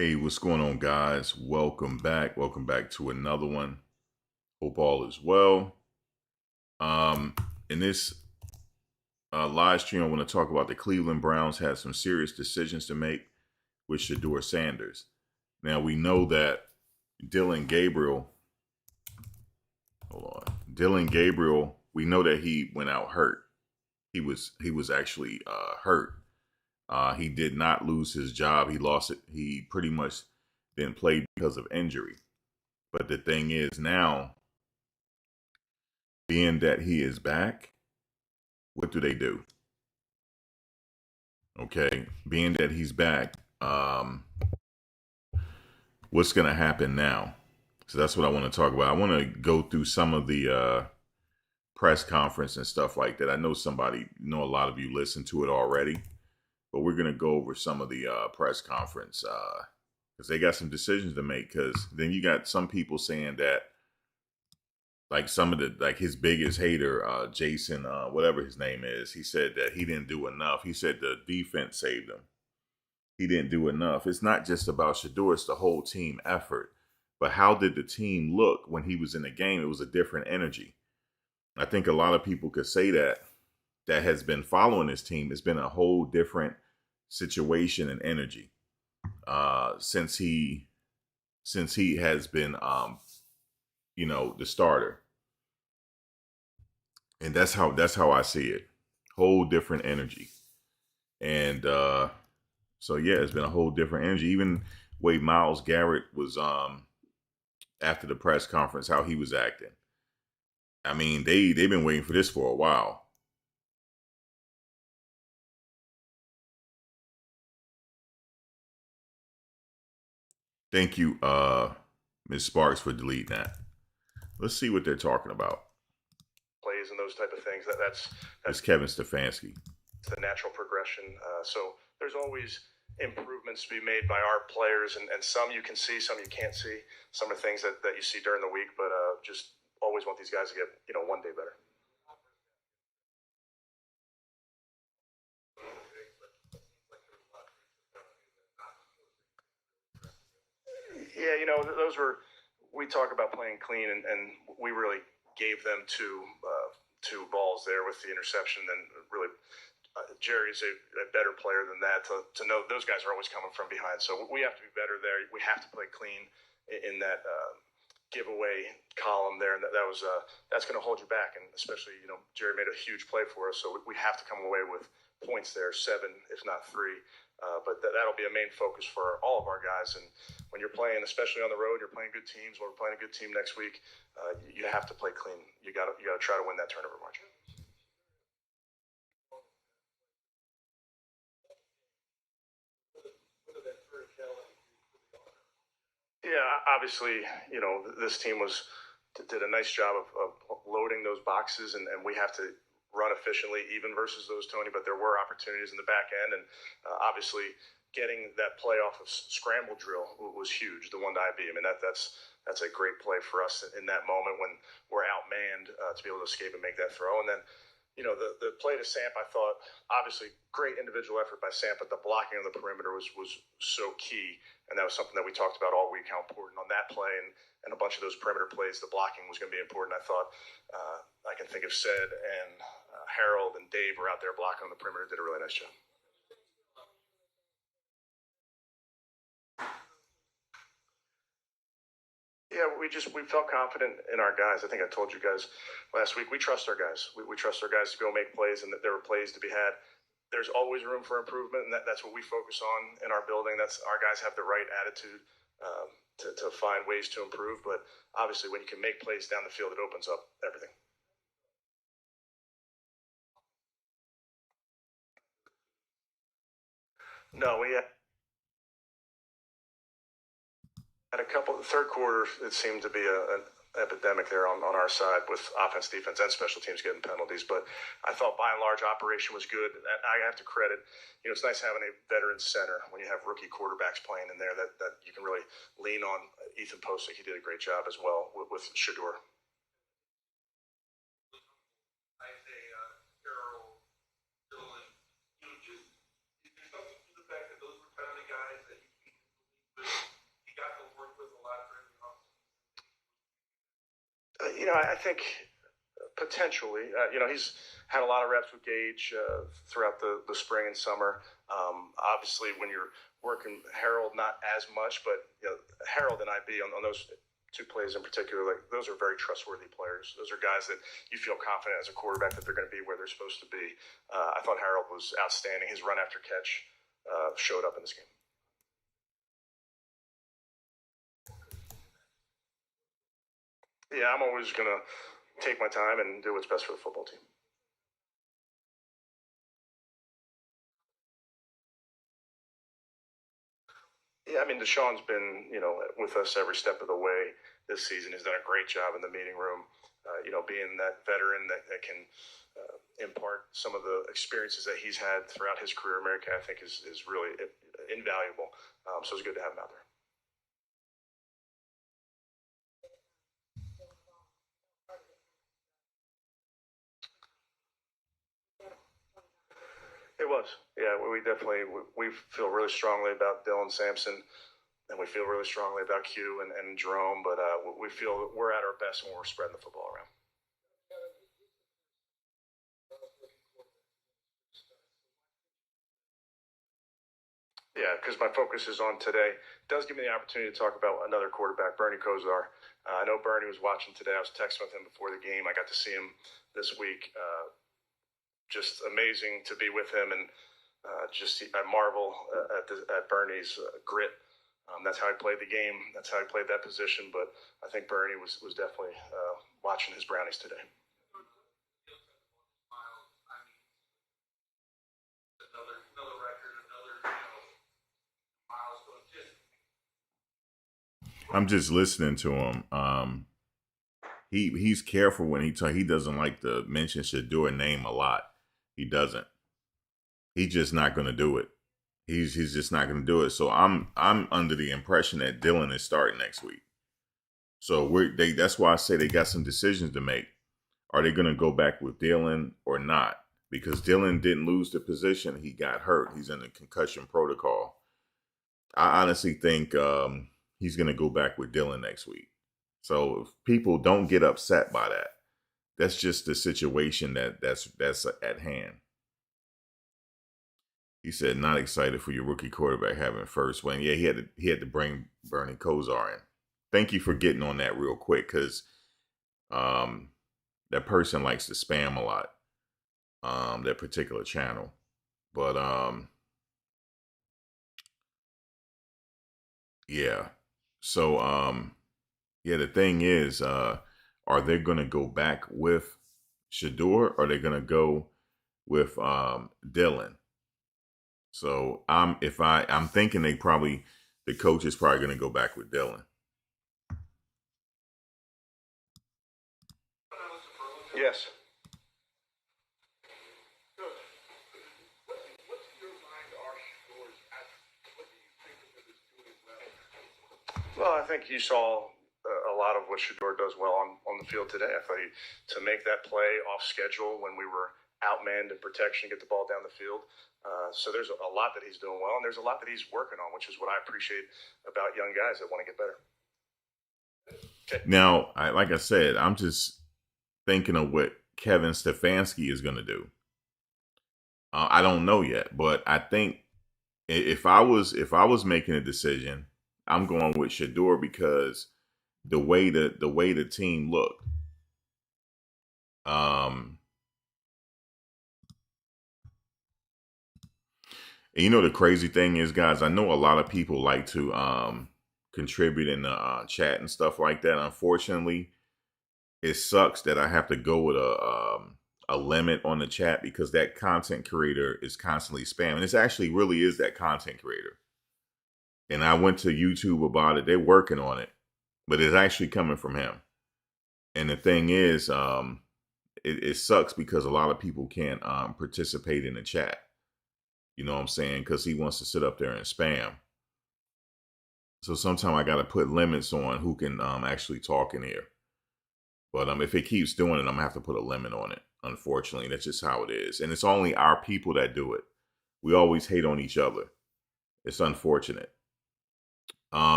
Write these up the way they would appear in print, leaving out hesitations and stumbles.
Hey, what's going on, guys? Welcome back. Welcome back to another one. Hope all is well. In this live stream, I want to talk about the Cleveland Browns had some serious decisions to make with Shador Sanders. Now we know that Dylan Gabriel. Hold on, Dylan Gabriel. We know that he went out hurt. He was actually hurt. He did not lose his job. He lost it. He pretty much didn't play because of injury. But the thing is now, being that he is back, what do they do? Okay, being that he's back, what's going to happen now? So that's what I want to talk about. I want to go through some of the press conference and stuff like that. I know a lot of you listened to it already, but we're going to go over some of the press conference because they got some decisions to make. Because then you got some people saying that, like his biggest hater, Jason, whatever his name is, he said that he didn't do enough. He said the defense saved him. He didn't do enough. It's not just about Shedeur, it's the whole team effort. But how did the team look when he was in the game? It was a different energy. I think a lot of people could say that has been following this team. It's been a whole different situation and energy since he has been the starter. And that's how I see it. Whole different energy. And so yeah, it's been a whole different energy. Even way Myles Garrett was after the press conference, how he was acting. I mean, they've been waiting for this for a while. Thank you, Ms. Sparks, for deleting that. Let's see what they're talking about. Plays and those type of things. That's Kevin Stefanski. The natural progression. So there's always improvements to be made by our players, and some you can see, some you can't see. Some are things that you see during the week, but just always want these guys to get one day better. Yeah, those were, we talk about playing clean, and we really gave them two balls there with the interception. And really, Jerry's a better player than that to know those guys are always coming from behind. So we have to be better there. We have to play clean in that giveaway column there, and that's going to hold you back. And especially, Jerry made a huge play for us, so we have to come away with points there, 7 if not 3. But that'll be a main focus for all of our guys. And when you're playing, especially on the road, you're playing good teams. When we're playing a good team next week, you have to play clean. You got to try to win that turnover margin. Yeah, obviously, this team did a nice job of loading those boxes, and we have to run efficiently even versus those, Tony, but there were opportunities in the back end, and obviously getting that play off of scramble drill was huge, the one to IB. I mean, that's a great play for us in that moment when we're outmanned to be able to escape and make that throw. And then, the play to Samp, I thought, obviously, great individual effort by Samp, but the blocking on the perimeter was so key, and that was something that we talked about all week, how important on that play and a bunch of those perimeter plays, the blocking was going to be important. I thought, I can think of Sed and Harold and Dave were out there blocking on the perimeter, did a really nice job. Yeah, we felt confident in our guys. I think I told you guys last week, we trust our guys. We trust our guys to go make plays, and that there were plays to be had. There's always room for improvement, and that's what we focus on in our building. That's our guys have the right attitude to find ways to improve. But obviously, when you can make plays down the field, it opens up everything. No, we had a couple. The third quarter, it seemed to be an epidemic there on our side with offense, defense, and special teams getting penalties. But I thought by and large operation was good. And I have to credit, it's nice having a veteran center when you have rookie quarterbacks playing in there that you can really lean on. Ethan Posick, he did a great job as well with Shedeur. I think potentially, he's had a lot of reps with Gage throughout the spring and summer. Obviously, when you're working Harold, not as much, but Harold and IB on those two plays in particular, like those are very trustworthy players. Those are guys that you feel confident as a quarterback that they're going to be where they're supposed to be. I thought Harold was outstanding. His run after catch showed up in this game. Yeah, I'm always going to take my time and do what's best for the football team. Yeah, I mean, Deshaun's been, with us every step of the way this season. He's done a great job in the meeting room, being that veteran that can impart some of the experiences that he's had throughout his career in America, I think is really invaluable. So it's good to have him out there. It was. Yeah, we definitely we feel really strongly about Dylan Sampson, and we feel really strongly about Q and Jerome, but we feel that we're at our best when we're spreading the football around. Yeah, because my focus is on today. It does give me the opportunity to talk about another quarterback, Bernie Kosar. I know Bernie was watching today. I was texting with him before the game. I got to see him this week. Just amazing to be with him, and I marvel at Bernie's grit. That's how he played the game. That's how he played that position. But I think Bernie was definitely watching his Brownies today. I'm just listening to him. He's careful when he doesn't like to mention Shedeur name a lot. He doesn't. He's just not going to do it. He's just not going to do it. So I'm under the impression that Dylan is starting next week. So that's why I say they got some decisions to make. Are they going to go back with Dylan or not? Because Dylan didn't lose the position. He got hurt. He's in the concussion protocol. I honestly think he's going to go back with Dylan next week. So if people don't get upset by that, that's just the situation that's at hand. He said, "Not excited for your rookie quarterback having first win." Yeah, he had to bring Bernie Kosar in. Thank you for getting on that real quick, because that person likes to spam a lot. That particular channel, but yeah. So yeah, the thing is, are they gonna go back with Shedeur, or are they gonna go with Dylan? So I'm thinking the coach is probably gonna go back with Dylan. Yes. Well, I think you saw a lot of what Shador does well on the field today. I thought to make that play off schedule when we were outmanned in protection, get the ball down the field. So there's a lot that he's doing well, and there's a lot that he's working on, which is what I appreciate about young guys that want to get better. Okay. Now, like I said, I'm just thinking of what Kevin Stefanski is going to do. I don't know yet, but I think if I was making a decision, I'm going with Shedeur, because the way the team looked. And the crazy thing is, guys, I know a lot of people like to contribute in the chat and stuff like that. Unfortunately, it sucks that I have to go with a limit on the chat, because that content creator is constantly spamming. This actually really is that content creator. And I went to YouTube about it. They're working on it, but it's actually coming from him. And the thing is, it sucks because a lot of people can't participate in the chat. You know what I'm saying? Because he wants to sit up there and spam. So sometimes I got to put limits on who can actually talk in here. But if it keeps doing it, I'm going to have to put a limit on it. Unfortunately, that's just how it is. And it's only our people that do it. We always hate on each other. It's unfortunate.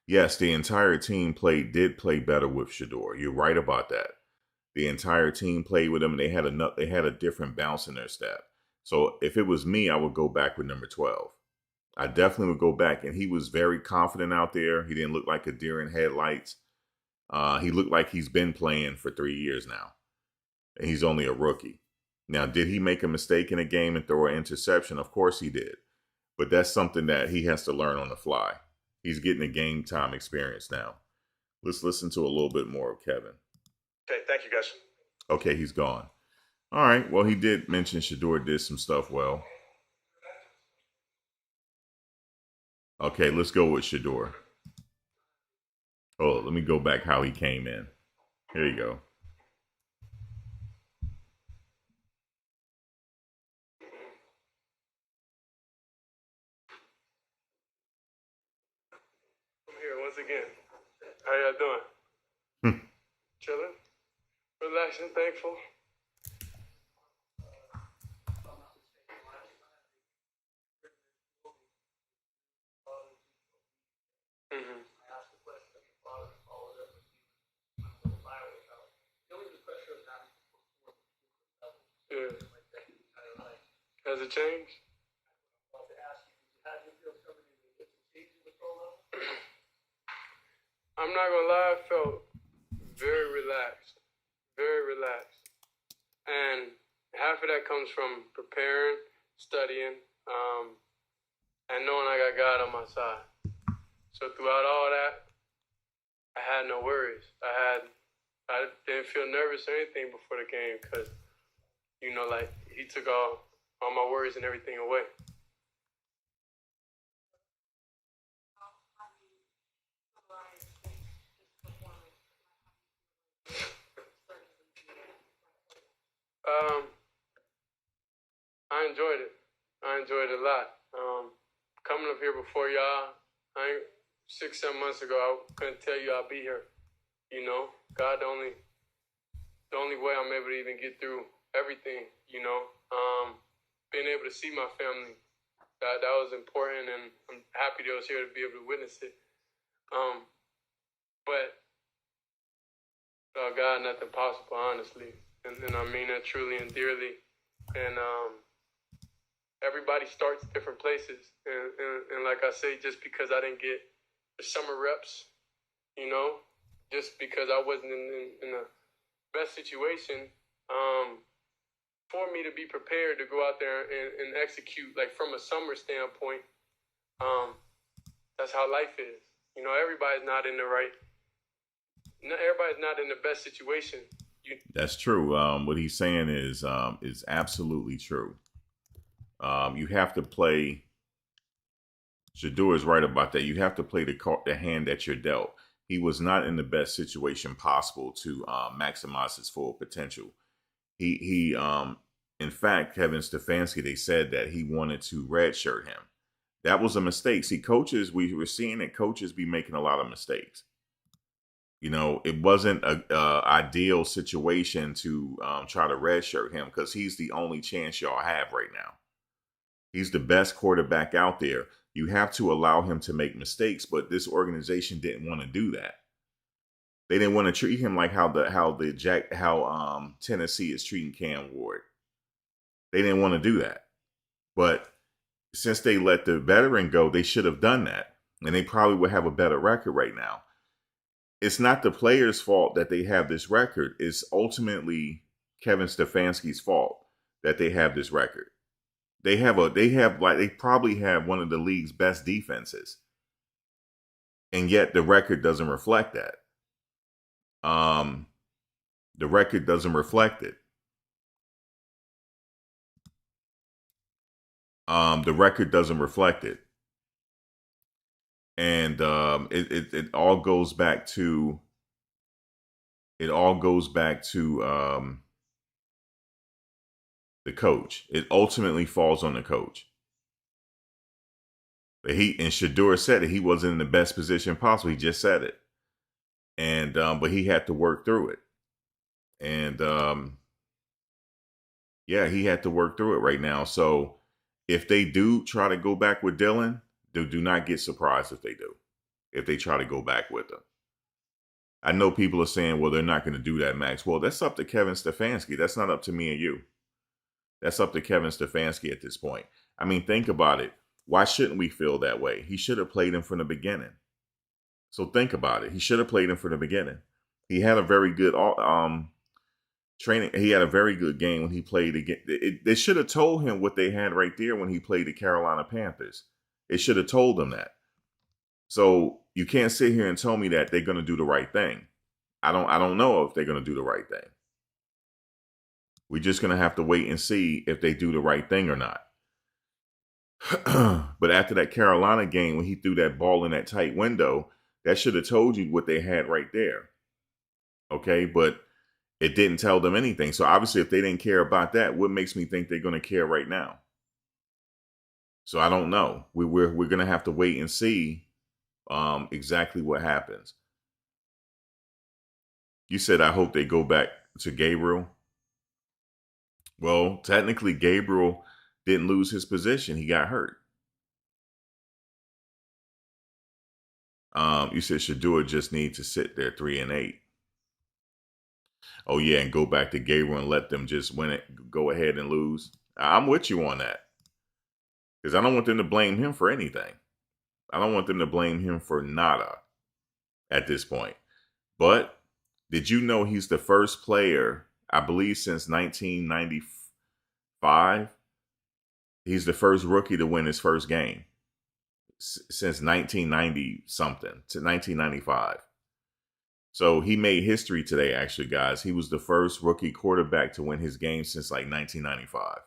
Yes, the entire team did play better with Shedeur. You're right about that. The entire team played with him, and they had a different bounce in their step. So if it was me, I would go back with number 12. I definitely would go back, and he was very confident out there. He didn't look like a deer in headlights. He looked like he's been playing for 3 years now, and he's only a rookie. Now, did he make a mistake in a game and throw an interception? Of course he did. But that's something that he has to learn on the fly. He's getting a game time experience now. Let's listen to a little bit more of Kevin. Okay, thank you, guys. Okay, he's gone. All right. Well, he did mention Shedeur did some stuff well. Okay, let's go with Shedeur. Oh, let me go back how he came in. Here you go. I'm here once again. How y'all doing? Chilling? Relaxing, thankful. Mm-hmm. Yeah. Has it changed? I'm not gonna lie, I felt very relaxed. Very relaxed. And half of that comes from preparing, studying, and knowing I got God on my side. So throughout all that, I had no worries. I didn't feel nervous or anything before the game because, like he took all my worries and everything away. I enjoyed it. I enjoyed it a lot. Coming up here before y'all, 6-7 months ago, I couldn't tell you I'll be here. God, the only way I'm able to even get through everything. Being able to see my family, that was important, and I'm happy that I was here to be able to witness it. But God, nothing possible, honestly, and I mean that truly and dearly. And everybody starts different places, and like I say, just because I didn't get the summer reps, just because I wasn't in the best situation, for me to be prepared to go out there and execute, like from a summer standpoint, that's how life is. Everybody's not in the everybody's not in the best situation. That's true. What he's saying is absolutely true. You have to play. Shador is right about that. You have to play the hand that you're dealt. He was not in the best situation possible to maximize his full potential. He in fact, Kevin Stefanski, they said that he wanted to redshirt him. That was a mistake. See, we were seeing that coaches be making a lot of mistakes. It wasn't a ideal situation to try to redshirt him because he's the only chance y'all have right now. He's the best quarterback out there. You have to allow him to make mistakes, but this organization didn't want to do that. They didn't want to treat him like how Tennessee is treating Cam Ward. They didn't want to do that. But since they let the veteran go, they should have done that. And they probably would have a better record right now. It's not the players' fault that they have this record. It's ultimately Kevin Stefanski's fault that they have this record. They probably have one of the league's best defenses. And yet the record doesn't reflect that. The record doesn't reflect it. The record doesn't reflect it. And it all goes back to the coach. It ultimately falls on the coach. And Shedeur said it. He wasn't in the best position possible. He just said it. And but he had to work through it. And he had to work through it right now. So if they do try to go back with Dylan, do not get surprised if they do. if they try to go back with him. I know people are saying, well, they're not going to do that, Max. Well, that's up to Kevin Stefanski. That's not up to me and you. That's up to Kevin Stefanski at this point. I mean, think about it. Why shouldn't we feel that way? He should have played him from the beginning. So think about it. He should have played him from the beginning. He had a very good training. He had a very good game when he played again. They should have told him what they had right there when he played the Carolina Panthers. It should have told them that. So you can't sit here and tell me that they're going to do the right thing. I don't know if they're going to do the right thing. We're just going to have to wait and see if they do the right thing or not. But after that Carolina game, when he threw that ball in that tight window, that should have told you what they had right there. Okay, but it didn't tell them anything. So obviously, if they didn't care about that, what makes me think they're going to care right now? So I don't know. We're going to have to wait and see exactly what happens. You said, I hope they go back to Gabriel. Well, technically, Gabriel didn't lose his position. He got hurt. You said Shedeur just need to sit there 3-8. Oh, yeah, and go back to Gabriel and let them just win it, go ahead and lose. I'm with you on that. Because I don't want them to blame him for anything. I don't want them to blame him for nada at this point. But did you know he's the first player, I believe, since 1995? He's the first rookie to win his first game since 1990-something to 1995. So he made history today, actually, guys. He was the first rookie quarterback to win his game since like 1995.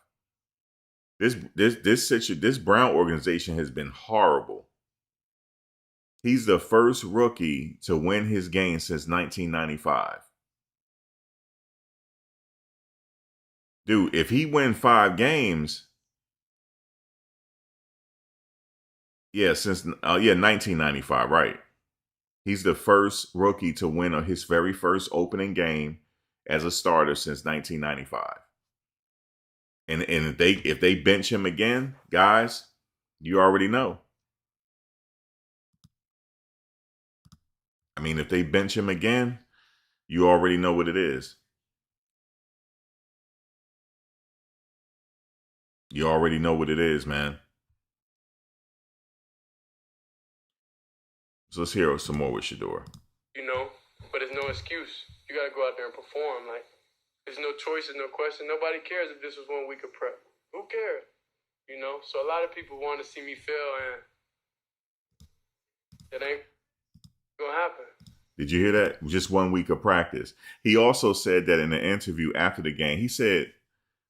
This Brown organization has been horrible. He's the first rookie to win his game since 1995. Dude, if he win 5 games, since 1995, right? He's the first rookie to win his very first opening game as a starter since 1995. And if they bench him again, guys, you already know. I mean, if they bench him again, you already know what it is. You already know what it is, man. So let's hear some more with Shedeur. But it's no excuse. You got to go out there and perform. Like, there's no choice, there's no question. Nobody cares if this was 1 week of prep. Who cares? So a lot of people want to see me fail, and it ain't going to happen. Did you hear that? Just 1 week of practice. He also said that in an interview after the game. He said,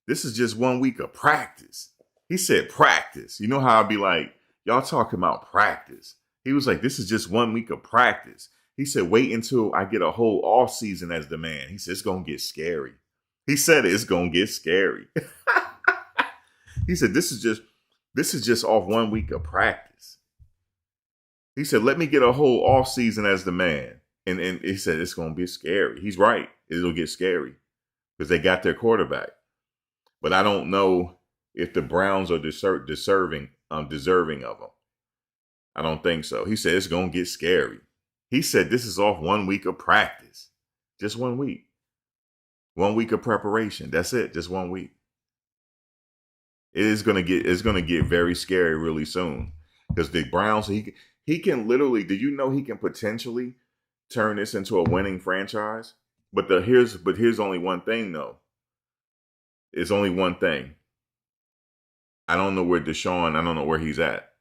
this is just 1 week of practice. He said practice. You know how I'd be like, y'all talking about practice. He was like, this is just 1 week of practice. He said, wait until I get a whole off season as the man. He said, it's going to get scary. He said it's going to get scary. He said, this is just off 1 week of practice. He said, let me get a whole off season as the man. And he said, it's going to be scary. He's right. It'll get scary because they got their quarterback. But I don't know if the Browns are deserving of him. I don't think so. He said, it's going to get scary. He said, this is off 1 week of practice. Just 1 week. 1 week of preparation. That's it. Just 1 week. It's going to get very scary really soon. Because the Browns, he can literally, did you know he can potentially turn this into a winning franchise? But here's only one thing though. It's only one thing. I don't know where he's at.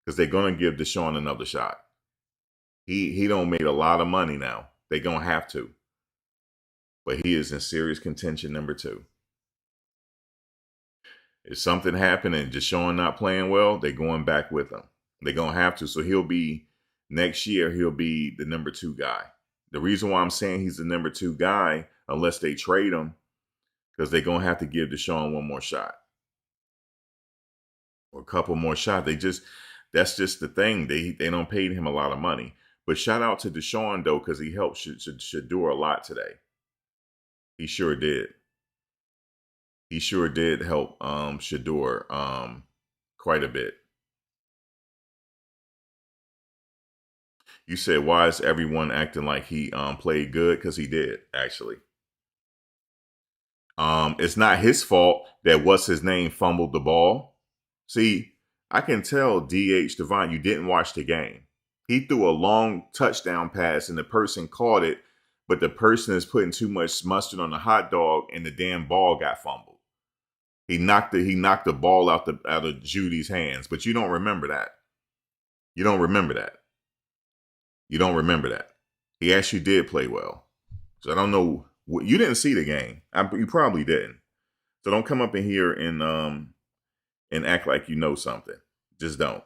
Because they're going to give Deshaun another shot. He don't make a lot of money now. They're going to have to. But he is in serious contention number 2. If something happened and Deshaun not playing well, they're going back with him. They're going to have to. So next year, he'll be the number 2 guy. The reason why I'm saying he's the number 2 guy, unless they trade him, because they're going to have to give Deshaun one more shot. Or a couple more shots. That's just the thing. They don't pay him a lot of money. But shout out to Deshaun, though, because he helped Shedeur a lot today. He sure did. He sure did help Shedeur quite a bit. You said, why is everyone acting like he played good? Because he did, actually. It's not his fault that what's his name fumbled the ball. See, I can tell DH Devine, you didn't watch the game. He threw a long touchdown pass and the person caught it, but the person is putting too much mustard on the hot dog and the damn ball got fumbled. He knocked the ball out of Judy's hands, but you don't remember that. You don't remember that. You don't remember that. He actually did play well. So I don't know. You didn't see the game. You probably didn't. So don't come up in here and act like you know something. Just don't.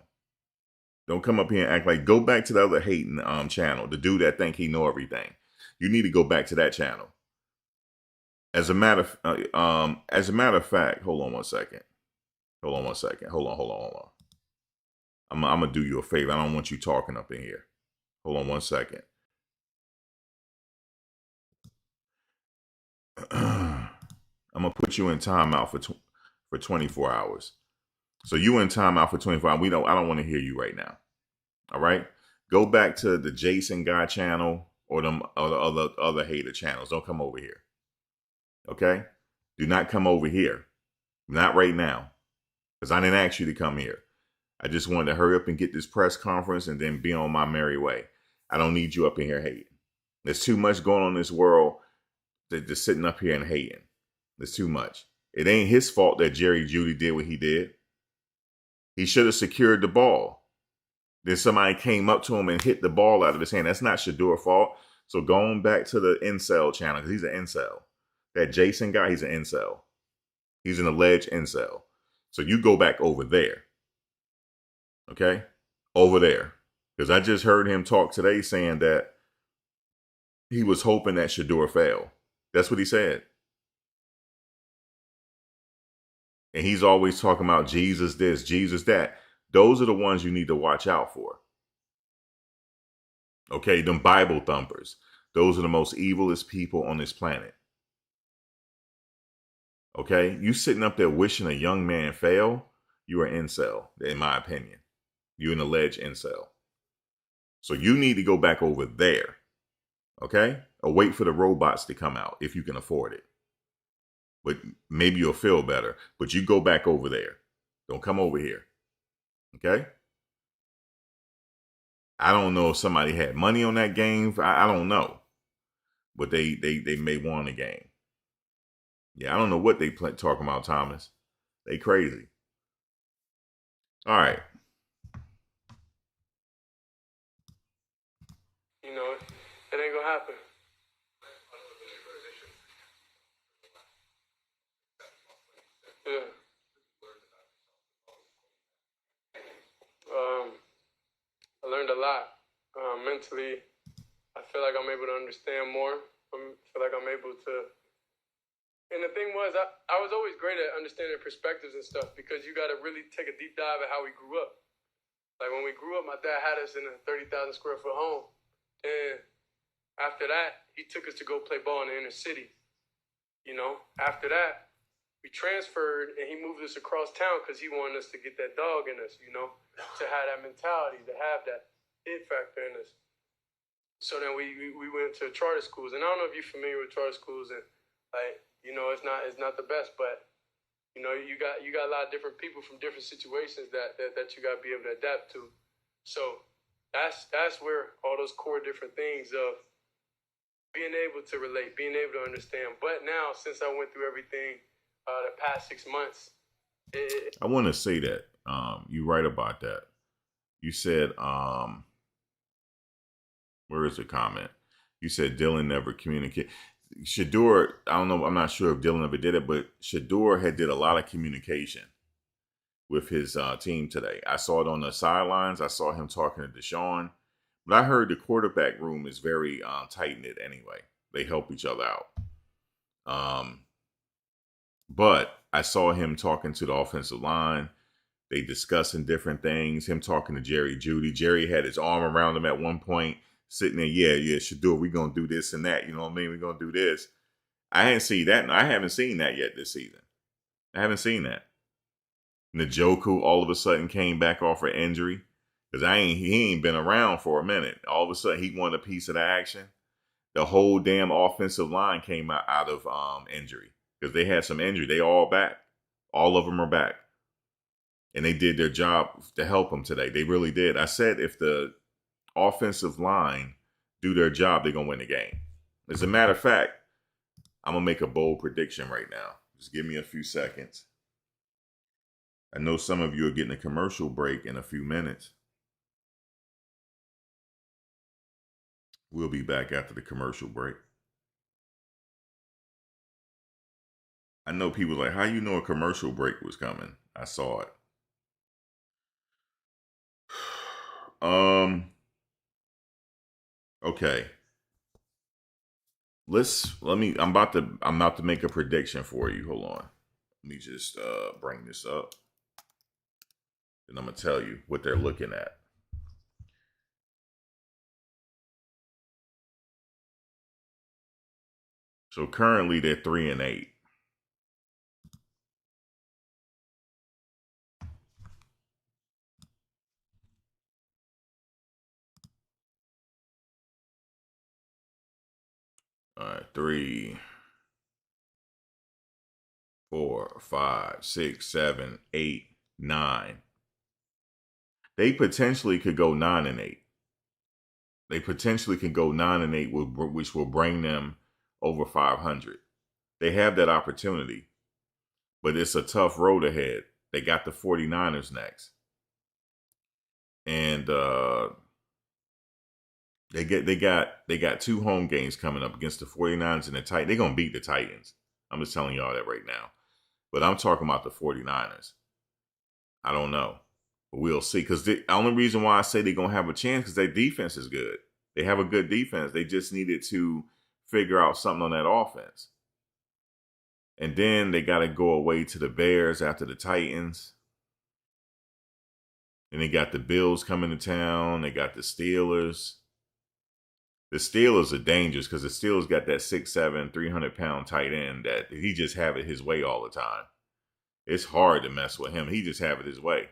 Don't come up here and act like. Go back to the other hating channel. The dude that think he know everything. You need to go back to that channel. As a matter of fact, hold on one second. Hold on. I'm gonna do you a favor. I don't want you talking up in here. Hold on one second. I'm gonna put you in timeout for 24 hours. So you in timeout for 24 hours. I don't want to hear you right now. All right. Go back to the Jason Guy channel or the other hater channels. Don't come over here. Okay? Do not come over here. Not right now. Because I didn't ask you to come here. I just wanted to hurry up and get this press conference and then be on my merry way. I don't need you up in here hating. There's too much going on in this world that just sitting up here and hating. There's too much. It ain't his fault that Jerry Jeudy did what he did. He should have secured the ball. Then somebody came up to him and hit the ball out of his hand. That's not Shedor's fault. So going back to the incel channel, because he's an incel. That Jason guy, he's an incel. He's an alleged incel. So you go back over there. Okay? Over there. Because I just heard him talk today saying that he was hoping that Shedeur failed. That's what he said. And he's always talking about Jesus this, Jesus that. Those are the ones you need to watch out for. Okay, them Bible thumpers. Those are the most evilest people on this planet. Okay, you sitting up there wishing a young man fail, you're an incel, in my opinion. You're an alleged incel. So you need to go back over there. Okay? Or wait for the robots to come out if you can afford it. But maybe you'll feel better. But you go back over there. Don't come over here. Okay? I don't know if somebody had money on that game. I don't know. But they may won the game. Yeah, I don't know what they talking about, Thomas. They crazy. All right. You know, it ain't gonna happen. Yeah. I learned a lot. Mentally, I feel like I'm able to understand more. I feel like I'm able to. And the thing was, I was always great at understanding perspectives and stuff because you got to really take a deep dive at how we grew up. Like when we grew up, my dad had us in a 30,000 square foot home. And after that, he took us to go play ball in the inner city. You know, after that, we transferred and he moved us across town because he wanted us to get that dog in us, you know, to have that mentality, to have that it factor in us. So then we went to charter schools. And I don't know if you're familiar with charter schools and like, you know, it's not the best, but you know, you got a lot of different people from different situations that you got to be able to adapt to. So that's where all those core different things of being able to relate, being able to understand. But now, since I went through everything the past 6 months, I want to say that you're right about that. You said, where is the comment? You said Dylan never communicated. Shedeur, I don't know, I'm not sure if Dylan ever did it, but Shedeur did a lot of communication with his team today. I saw it on the sidelines. I saw him talking to Deshaun. But I heard the quarterback room is very tight-knit anyway. They help each other out. But I saw him talking to the offensive line. They discussing different things. Him talking to Jerry Jeudy. Jerry had his arm around him at one point, sitting there, yeah, Shedeur, we're going to do this and that. You know what I mean? We're going to do this. I hadn't seen that. I haven't seen that yet this season. I haven't seen that. Njoku all of a sudden came back off an injury. Because he ain't been around for a minute. All of a sudden, he wanted a piece of the action. The whole damn offensive line came out of injury because they had some injury. They all back. All of them are back. And they did their job to help them today. They really did. I said if the offensive line do their job, they're going to win the game. As a matter of fact, I'm going to make a bold prediction right now. Just give me a few seconds. I know some of you are getting a commercial break in a few minutes. We'll be back after the commercial break. I know people like, how you know a commercial break was coming? I saw it. Okay. I'm about to make a prediction for you. Hold on. Let me just bring this up. And I'm gonna tell you what they're looking at. So currently they're 3-8. All right, 3, 4, 5, 6, 7, 8, 9. They potentially could go 9-8. They potentially can go 9-8, which will bring them over 500. They have that opportunity, but it's a tough road ahead. They got the 49ers next, and they got 2 home games coming up against the 49ers and the Titans. They're gonna beat the Titans. I'm just telling y'all that right now. But I'm talking about the 49ers. I don't know. But we'll see. Because the only reason why I say they're going to have a chance because their defense is good. They have a good defense. They just needed to figure out something on that offense. And then they got to go away to the Bears after the Titans. And they got the Bills coming to town. They got the Steelers. The Steelers are dangerous because the Steelers got that 6'7", 300-pound tight end that he just have it his way all the time. It's hard to mess with him. He just have it his way.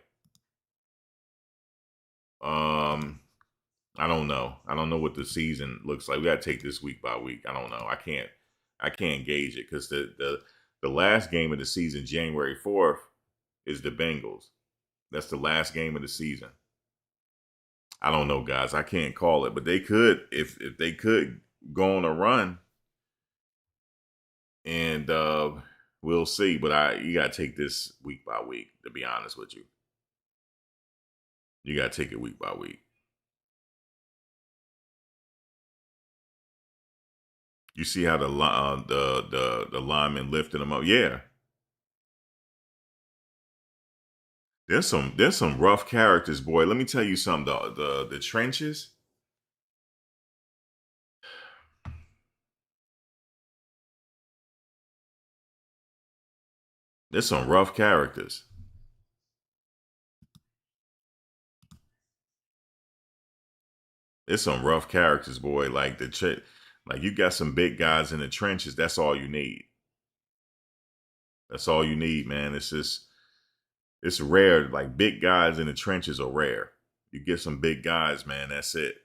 I don't know. I don't know what the season looks like. We got to take this week by week. I don't know. I can't gauge it because the last game of the season, January 4th, is the Bengals. That's the last game of the season. I don't know, guys. I can't call it, but they could if they could go on a run, and we'll see. But you got to take this week by week. To be honest with you, you got to take it week by week. You see how the lineman lifted him up? Yeah. There's some rough characters, boy. Let me tell you something. The trenches. There's some rough characters. There's some rough characters, boy. Like like you got some big guys in the trenches. That's all you need. That's all you need, man. It's rare. Like big guys in the trenches are rare. You get some big guys, man. That's it.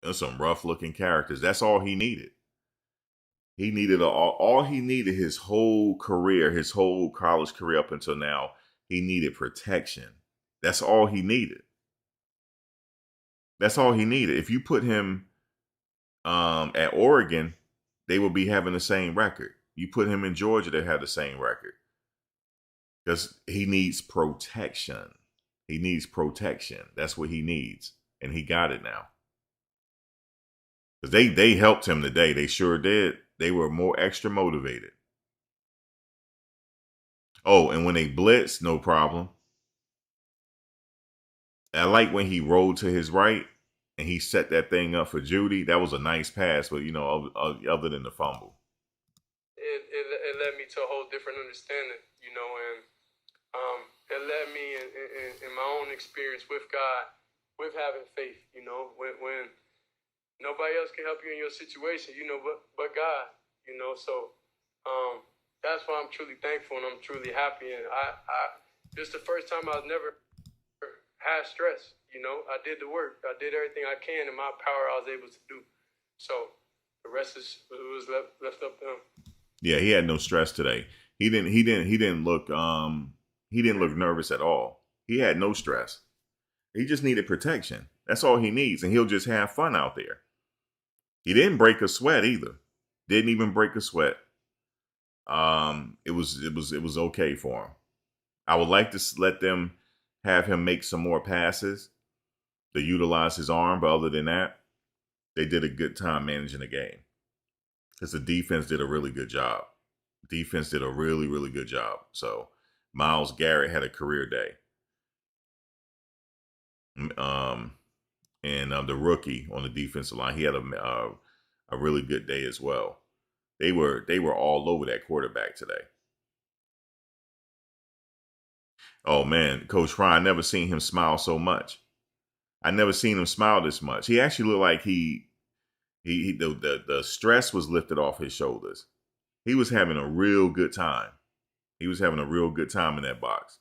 There's some rough looking characters. That's all he needed. He needed all he needed his whole career, his whole college career up until now. He needed protection. That's all he needed. That's all he needed. If you put him at Oregon, they will be having the same record. You put him in Georgia, they have the same record. Because he needs protection. He needs protection. That's what he needs. And he got it now. Because they helped him today. They sure did. They were more extra motivated. Oh, and when they blitzed, no problem. I like when he rolled to his right and he set that thing up for Judy. That was a nice pass, but other than the fumble. It led me to a whole different understanding, and it led me in my own experience with God, with having faith, when nobody else can help you in your situation, but God, so that's why I'm truly thankful and I'm truly happy. And I this is the first time I've never had stress. I did the work. I did everything I can in my power I was able to do. So the rest was left up to him. Yeah, he had no stress today. He didn't look nervous at all. He had no stress. He just needed protection. That's all he needs, and he'll just have fun out there. He didn't break a sweat either. Didn't even break a sweat. It was okay for him. I would like to let them have him make some more passes to utilize his arm, but other than that, they did a good time managing the game because the defense did a really good job. Defense did a really, really good job. So Myles Garrett had a career day. And the rookie on the defensive line, he had a really good day as well. They were all over that quarterback today. Oh man, Coach Fry, I never seen him smile so much. I never seen him smile this much. He actually looked like the stress was lifted off his shoulders. He was having a real good time. He was having a real good time in that box.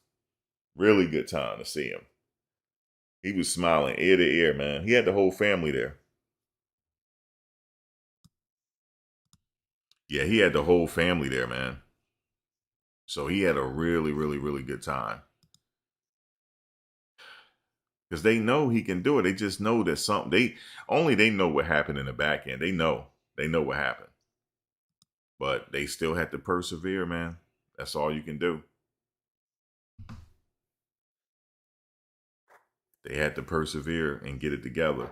Really good time to see him. He was smiling ear to ear, man. He had the whole family there. Yeah, he had the whole family there, man. So he had a really, really, really good time. Because they know he can do it. They just know that they know what happened in the back end. They know what happened. But they still had to persevere, man. That's all you can do. They had to persevere and get it together.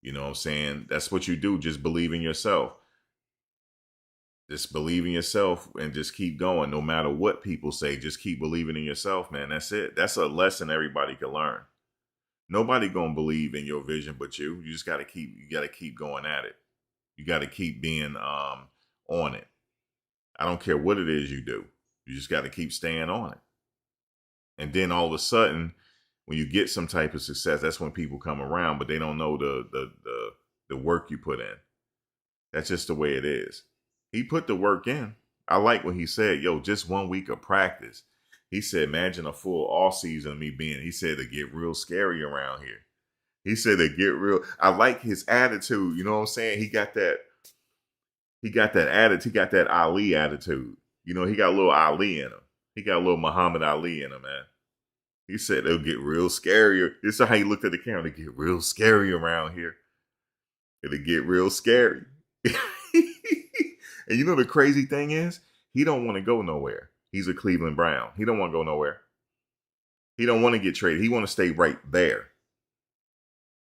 You know what I'm saying? That's what you do. Just believe in yourself. Just believe in yourself and just keep going. No matter what people say, just keep believing in yourself, man. That's it. That's a lesson everybody can learn. Nobody gonna believe in your vision but you. You just gotta keep going at it. You gotta keep being on it. I don't care what it is you do. You just gotta keep staying on it. And then all of a sudden, when you get some type of success, that's when people come around, but they don't know the work you put in. That's just the way it is. He put the work in. I like what he said, yo, just 1 week of practice. He said, imagine a full off season of me being, he said, to get real scary around here. He said to get real. I like his attitude. You know what I'm saying? He got that attitude. He got that Ali attitude. You know, he got a little Ali in him. He got a little Muhammad Ali in him, man. He said it'll get real scary. This is how he looked at the camera. It'll get real scary around here. It'll get real scary. And you know the crazy thing is, he don't want to go nowhere. He's a Cleveland Brown. He don't want to go nowhere. He don't want to get traded. He want to stay right there.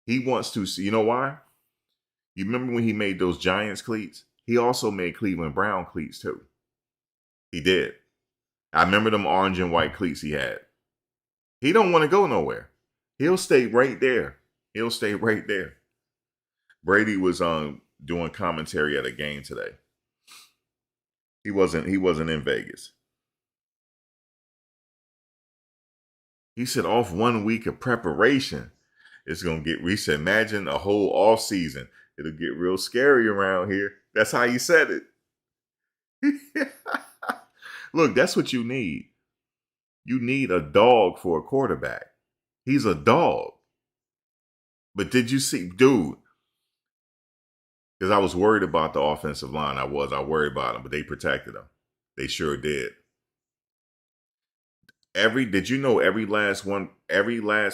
He wants to see. You know why? You remember when he made those Giants cleats? He also made Cleveland Brown cleats too. He did. I remember them orange and white cleats he had. He don't want to go nowhere. He'll stay right there. He'll stay right there. Brady was doing commentary at a game today. He wasn't in Vegas. He said off 1 week of preparation, it's gonna get. We said imagine a whole off season. It'll get real scary around here. That's how he said it. Look, that's what you need. You need a dog for a quarterback. He's a dog. But did you see, dude? Because I was worried about the offensive line. I worried about them, but they protected them. They sure did. Did you know every last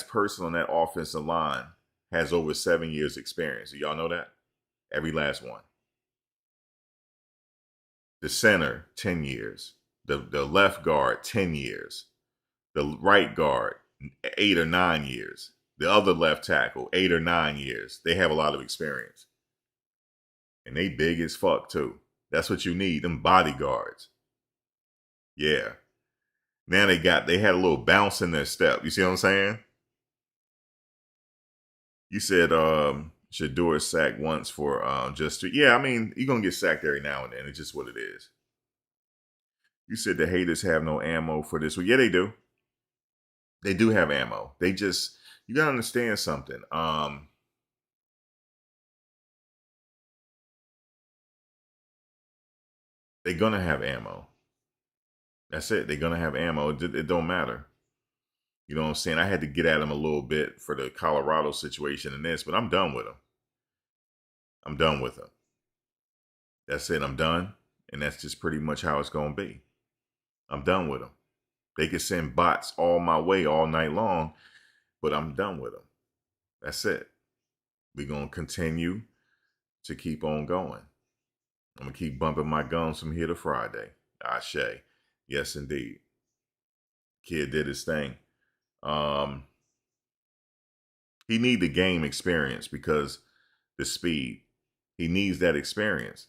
person on that offensive line has over 7 years experience? Do y'all know that? Every last one. The center, 10 years. The left guard, 10 years. The right guard, 8 or 9 years. The other left tackle, 8 or 9 years. They have a lot of experience. And they big as fuck too. That's what you need, them bodyguards. Yeah. Now they had a little bounce in their step. You see what I'm saying? You said Shedeur sacked once for yeah, I mean, you're gonna get sacked every now and then. It's just what it is. You said the haters have no ammo for this. Well, yeah, they do. They do have ammo. They just, you gotta understand something. They're gonna have ammo. That's it. They're gonna have ammo. It don't matter. You know what I'm saying? I had to get at him a little bit for the Colorado situation and this, but I'm done with him. I'm done with him. That's it. I'm done. And that's just pretty much how it's going to be. I'm done with them. They can send bots all my way all night long, but I'm done with them. That's it. We're going to continue to keep on going. I'm going to keep bumping my gums from here to Friday. Ashe. Yes, indeed. Kid did his thing. He need the game experience because the speed. He needs that experience.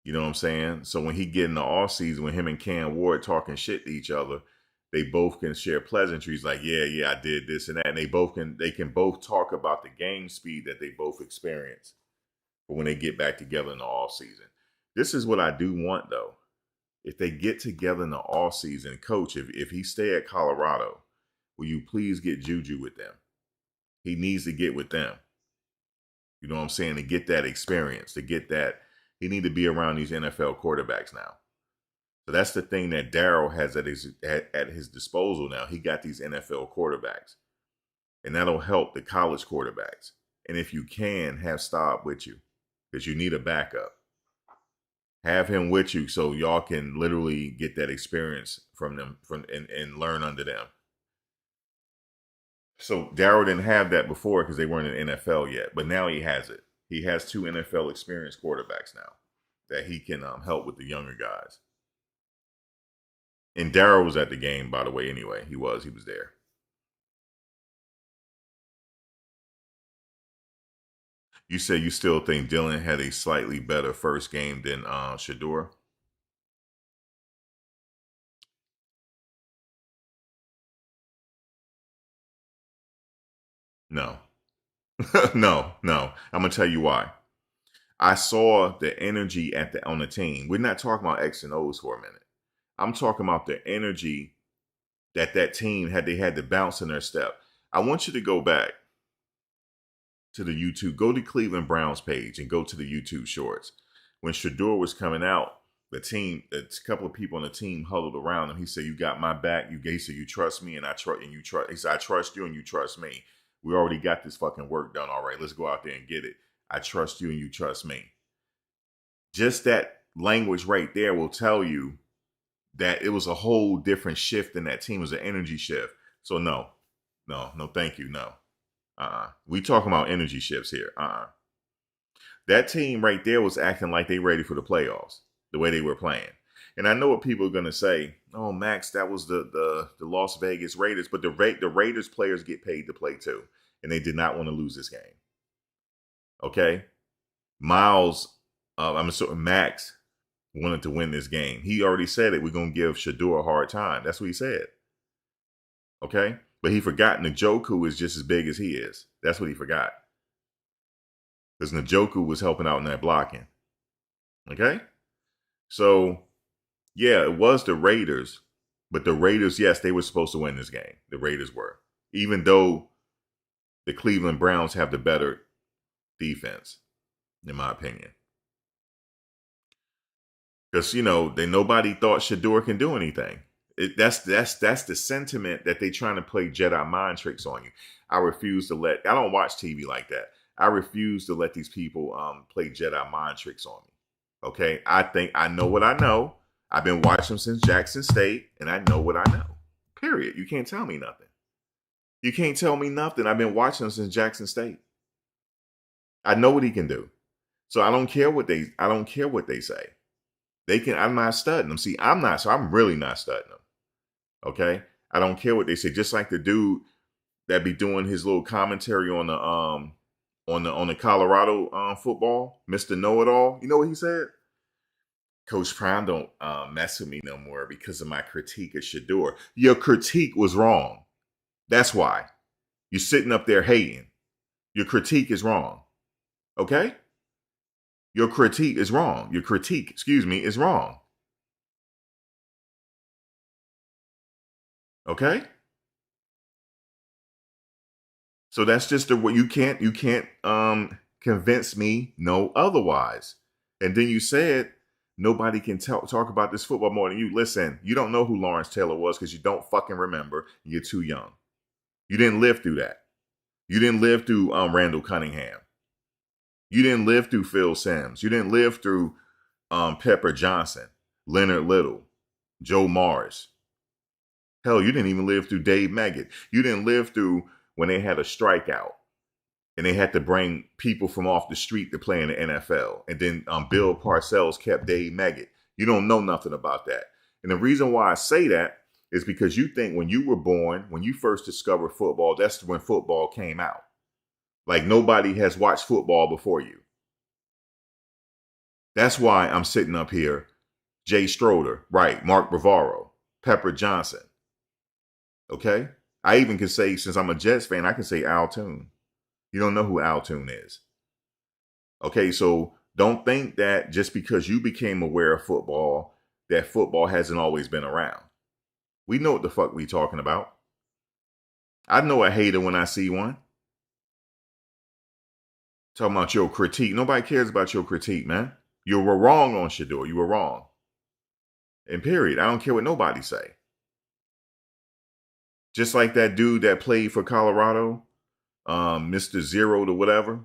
You know what I'm saying? So when he get in the off season, when him and Cam Ward talking shit to each other, they both can share pleasantries like, yeah, I did this and that. And they can both talk about the game speed that they both experience. But when they get back together in the off season. This is what I do want though. If they get together in the off season, coach, if he stay at Colorado, will you please get Juju with them? He needs to get with them. You know what I'm saying? To get that experience, to get that. He need to be around these NFL quarterbacks now. So that's the thing that Darryl has at his disposal now. He got these NFL quarterbacks. And that'll help the college quarterbacks. And if you can, have Staub with you. Because you need a backup. Have him with you so y'all can literally get that experience from them and learn under them. So Darryl didn't have that before because they weren't in the NFL yet. But now he has it. He has 2 NFL experienced quarterbacks now that he can help with the younger guys. And Darryl was at the game, by the way, anyway. He was there. You say you still think Dylan had a slightly better first game than Shedeur? No. No. I'm going to tell you why. I saw the energy on the team. We're not talking about X and O's for a minute. I'm talking about the energy that team had. They had to bounce in their step. I want you to go back to the YouTube. Go to Cleveland Browns page and go to the YouTube shorts. When Shedeur was coming out, a couple of people on the team huddled around him. He said, "You got my back." He said, "You trust me, and I trust and you trust." He said, "I trust you, and you trust me. We already got this fucking work done. All right, let's go out there and get it. I trust you, and you trust me." Just that language right there will tell you that it was a whole different shift in that team. It was an energy shift. So no, thank you, no. We talking about energy shifts here. That team right there was acting like they ready for the playoffs, the way they were playing. And I know what people are going to say. "Oh, Max, that was the Las Vegas Raiders." But the Raiders players get paid to play too. And they did not want to lose this game. Okay? Max wanted to win this game. He already said it. We're going to give Shedeur a hard time. That's what he said. Okay? But he forgot Njoku is just as big as he is. That's what he forgot. Because Njoku was helping out in that blocking. Okay? So, yeah, it was the Raiders. But the Raiders, yes, they were supposed to win this game. The Raiders were. Even though the Cleveland Browns have the better defense, in my opinion. Because, nobody thought Shedeur can do anything. That's the sentiment that they trying to play Jedi mind tricks on you. I don't watch TV like that. I refuse to let these people play Jedi mind tricks on me. Okay? I think I know what I know. I've been watching them since Jackson State, and I know what I know. Period. You can't tell me nothing. You can't tell me nothing. I've been watching him since Jackson State. I know what he can do. So I don't care what they say. I'm not studying them. See, I'm really not studying them. Okay? I don't care what they say. Just like the dude that be doing his little commentary on the Colorado football, Mr. Know-It-All. You know what he said? "Coach Prime don't mess with me no more because of my critique of Shedeur." Your critique was wrong. That's why. You're sitting up there hating. Your critique is wrong. Okay? Your critique is wrong. Is wrong. Okay? So that's just the way you can't convince me no otherwise. And then you said nobody can talk about this football more than you. Listen, you don't know who Lawrence Taylor was because you don't fucking remember. You're too young. You didn't live through that. You didn't live through Randall Cunningham. You didn't live through Phil Simms. You didn't live through Pepper Johnson, Leonard Little, Joe Morris. Hell, you didn't even live through Dave Meggett. You didn't live through when they had a strikeout and they had to bring people from off the street to play in the NFL. And then Bill Parcells kept Dave Meggett. You don't know nothing about that. And the reason why I say that is because you think when you were born, when you first discovered football, that's when football came out. Like nobody has watched football before you. That's why I'm sitting up here. Jay Stroder, right, Mark Bavaro, Pepper Johnson. Okay? I even can say, since I'm a Jets fan, I can say Al Toon. You don't know who Al Toon is. Okay, so don't think that just because you became aware of football, that football hasn't always been around. We know what the fuck we talking about. I know a hater when I see one. Talking about your critique. Nobody cares about your critique, man. You were wrong on Shedeur. You were wrong. And period. I don't care what nobody say. Just like that dude that played for Colorado, Mr. Zero to whatever,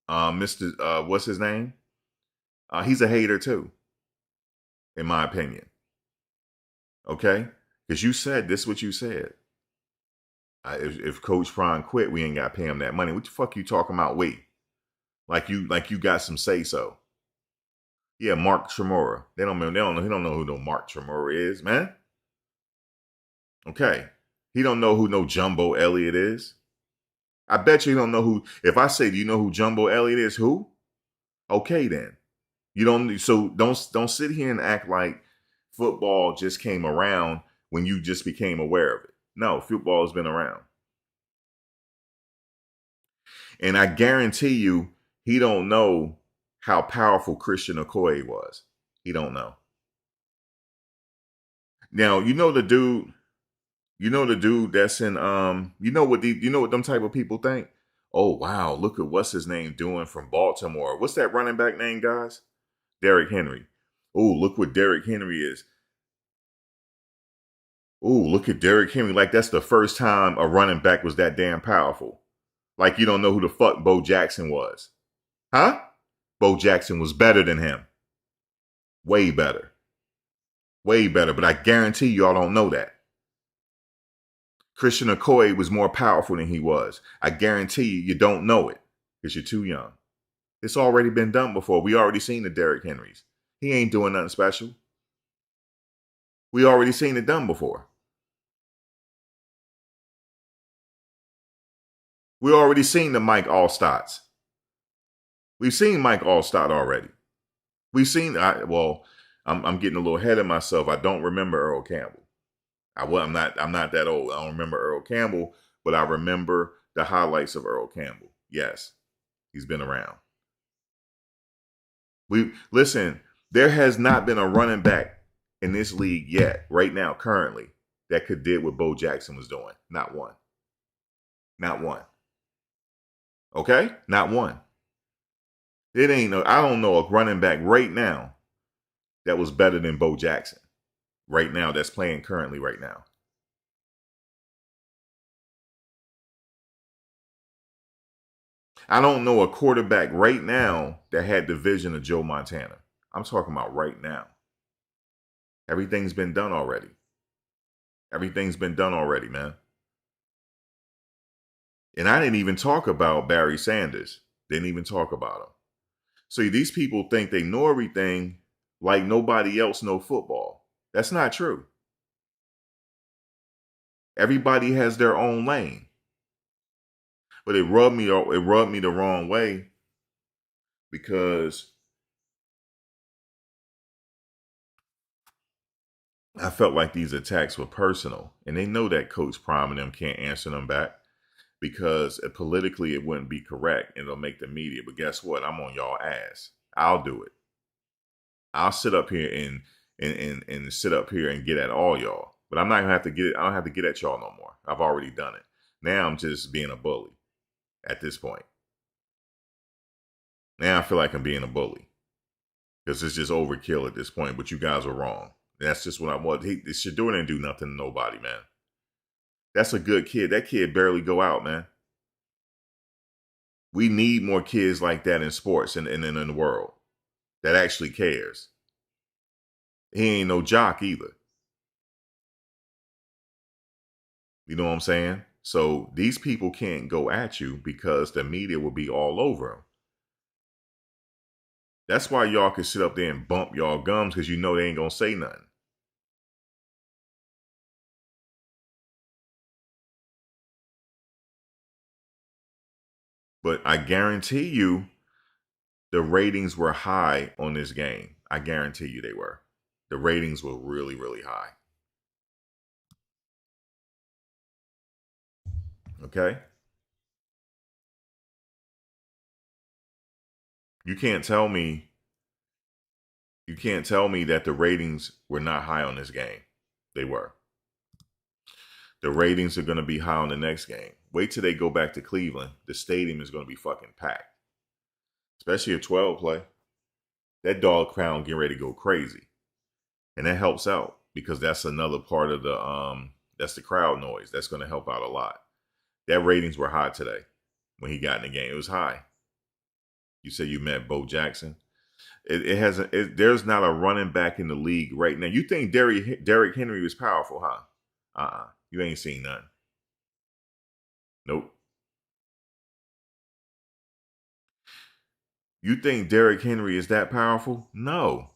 Mr. What's his name? He's a hater too, in my opinion. Okay? Because you said, this is what you said. If Coach Prime quit, we ain't got to pay him that money. What the fuck you talking about, we? Like you got some say-so. Yeah, Mark Tremora. He don't know who no Mark Tremora is, man. Okay. He don't know who no Jumbo Elliott is. I bet you don't know who. If I say, do you know who Jumbo Elliott is? Who? Okay, then. You don't. So don't sit here and act like football just came around when you just became aware of it. No, football has been around. And I guarantee you, he don't know how powerful Christian Okoye was. He don't know. Now, you know the dude that's in you know what them type of people think? Oh wow, look at what's his name doing from Baltimore. What's that running back name, guys? Derrick Henry. Oh, look what Derrick Henry is. Oh, look at Derrick Henry. Like that's the first time a running back was that damn powerful. Like you don't know who the fuck Bo Jackson was. Huh? Bo Jackson was better than him. Way better. Way better. But I guarantee y'all don't know that. Christian Okoye was more powerful than he was. I guarantee you don't know it because you're too young. It's already been done before. We already seen the Derrick Henrys. He ain't doing nothing special. We already seen it done before. We already seen the Mike Allstotts. We've seen Mike Allstott already. We've seen, I'm getting a little ahead of myself. I don't remember Earl Campbell. I'm not that old. I don't remember Earl Campbell, but I remember the highlights of Earl Campbell. Yes, he's been around. Listen, there has not been a running back in this league yet, right now, currently, that could did what Bo Jackson was doing. Not one. Not one. Okay? Not one. I don't know a running back right now that was better than Bo Jackson. Right now, that's playing currently right now. I don't know a quarterback right now that had the vision of Joe Montana. I'm talking about right now. Everything's been done already. Everything's been done already, man. And I didn't even talk about Barry Sanders. Didn't even talk about him. See, these people think they know everything like nobody else know football. That's not true. Everybody has their own lane. But it rubbed me the wrong way because I felt like these attacks were personal. And they know that Coach Prime and them can't answer them back because politically it wouldn't be correct and it'll make the media. But guess what? I'm on y'all ass. I'll do it. I'll sit up here and sit up here and get at all y'all. But I'm not gonna have to get it. I don't have to get at y'all no more. I've already done it. Now I'm just being a bully at this point. Now I feel like I'm being a bully. because it's just overkill at this point. But you guys are wrong. That's just what I want. Shedeur didn't do nothing to nobody, man. That's a good kid. That kid barely go out, man. We need more kids like that in sports and in the world that actually cares. He ain't no jock either. You know what I'm saying? So these people can't go at you because the media will be all over them. That's why y'all can sit up there and bump y'all gums, because you know they ain't going to say nothing. But I guarantee you the ratings were high on this game. I guarantee you they were. The ratings were really, really high. Okay? You can't tell me that the ratings were not high on this game. They were. The ratings are going to be high on the next game. Wait till they go back to Cleveland. The stadium is going to be fucking packed. Especially a 12 play. That dog crowd getting ready to go crazy. And that helps out because that's another part of that's the crowd noise. That's going to help out a lot. That ratings were high today when he got in the game. It was high. You said you met Bo Jackson. There's not a running back in the league right now. You think Derrick Henry was powerful, huh? You ain't seen none. Nope. You think Derrick Henry is that powerful? No.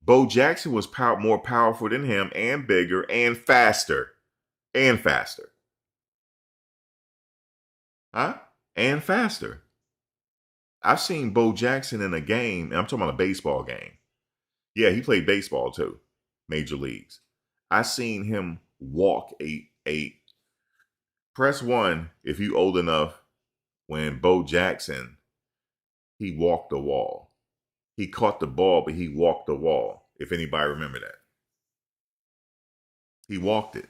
Bo Jackson was more powerful than him, and bigger, and faster. And faster. Huh? And faster. I've seen Bo Jackson in a game, and I'm talking about a baseball game. Yeah, he played baseball too. Major leagues. I seen him walk a press one if you old enough when Bo Jackson, he walked the wall. He caught the ball, but he walked the wall. If anybody remember that. He walked it.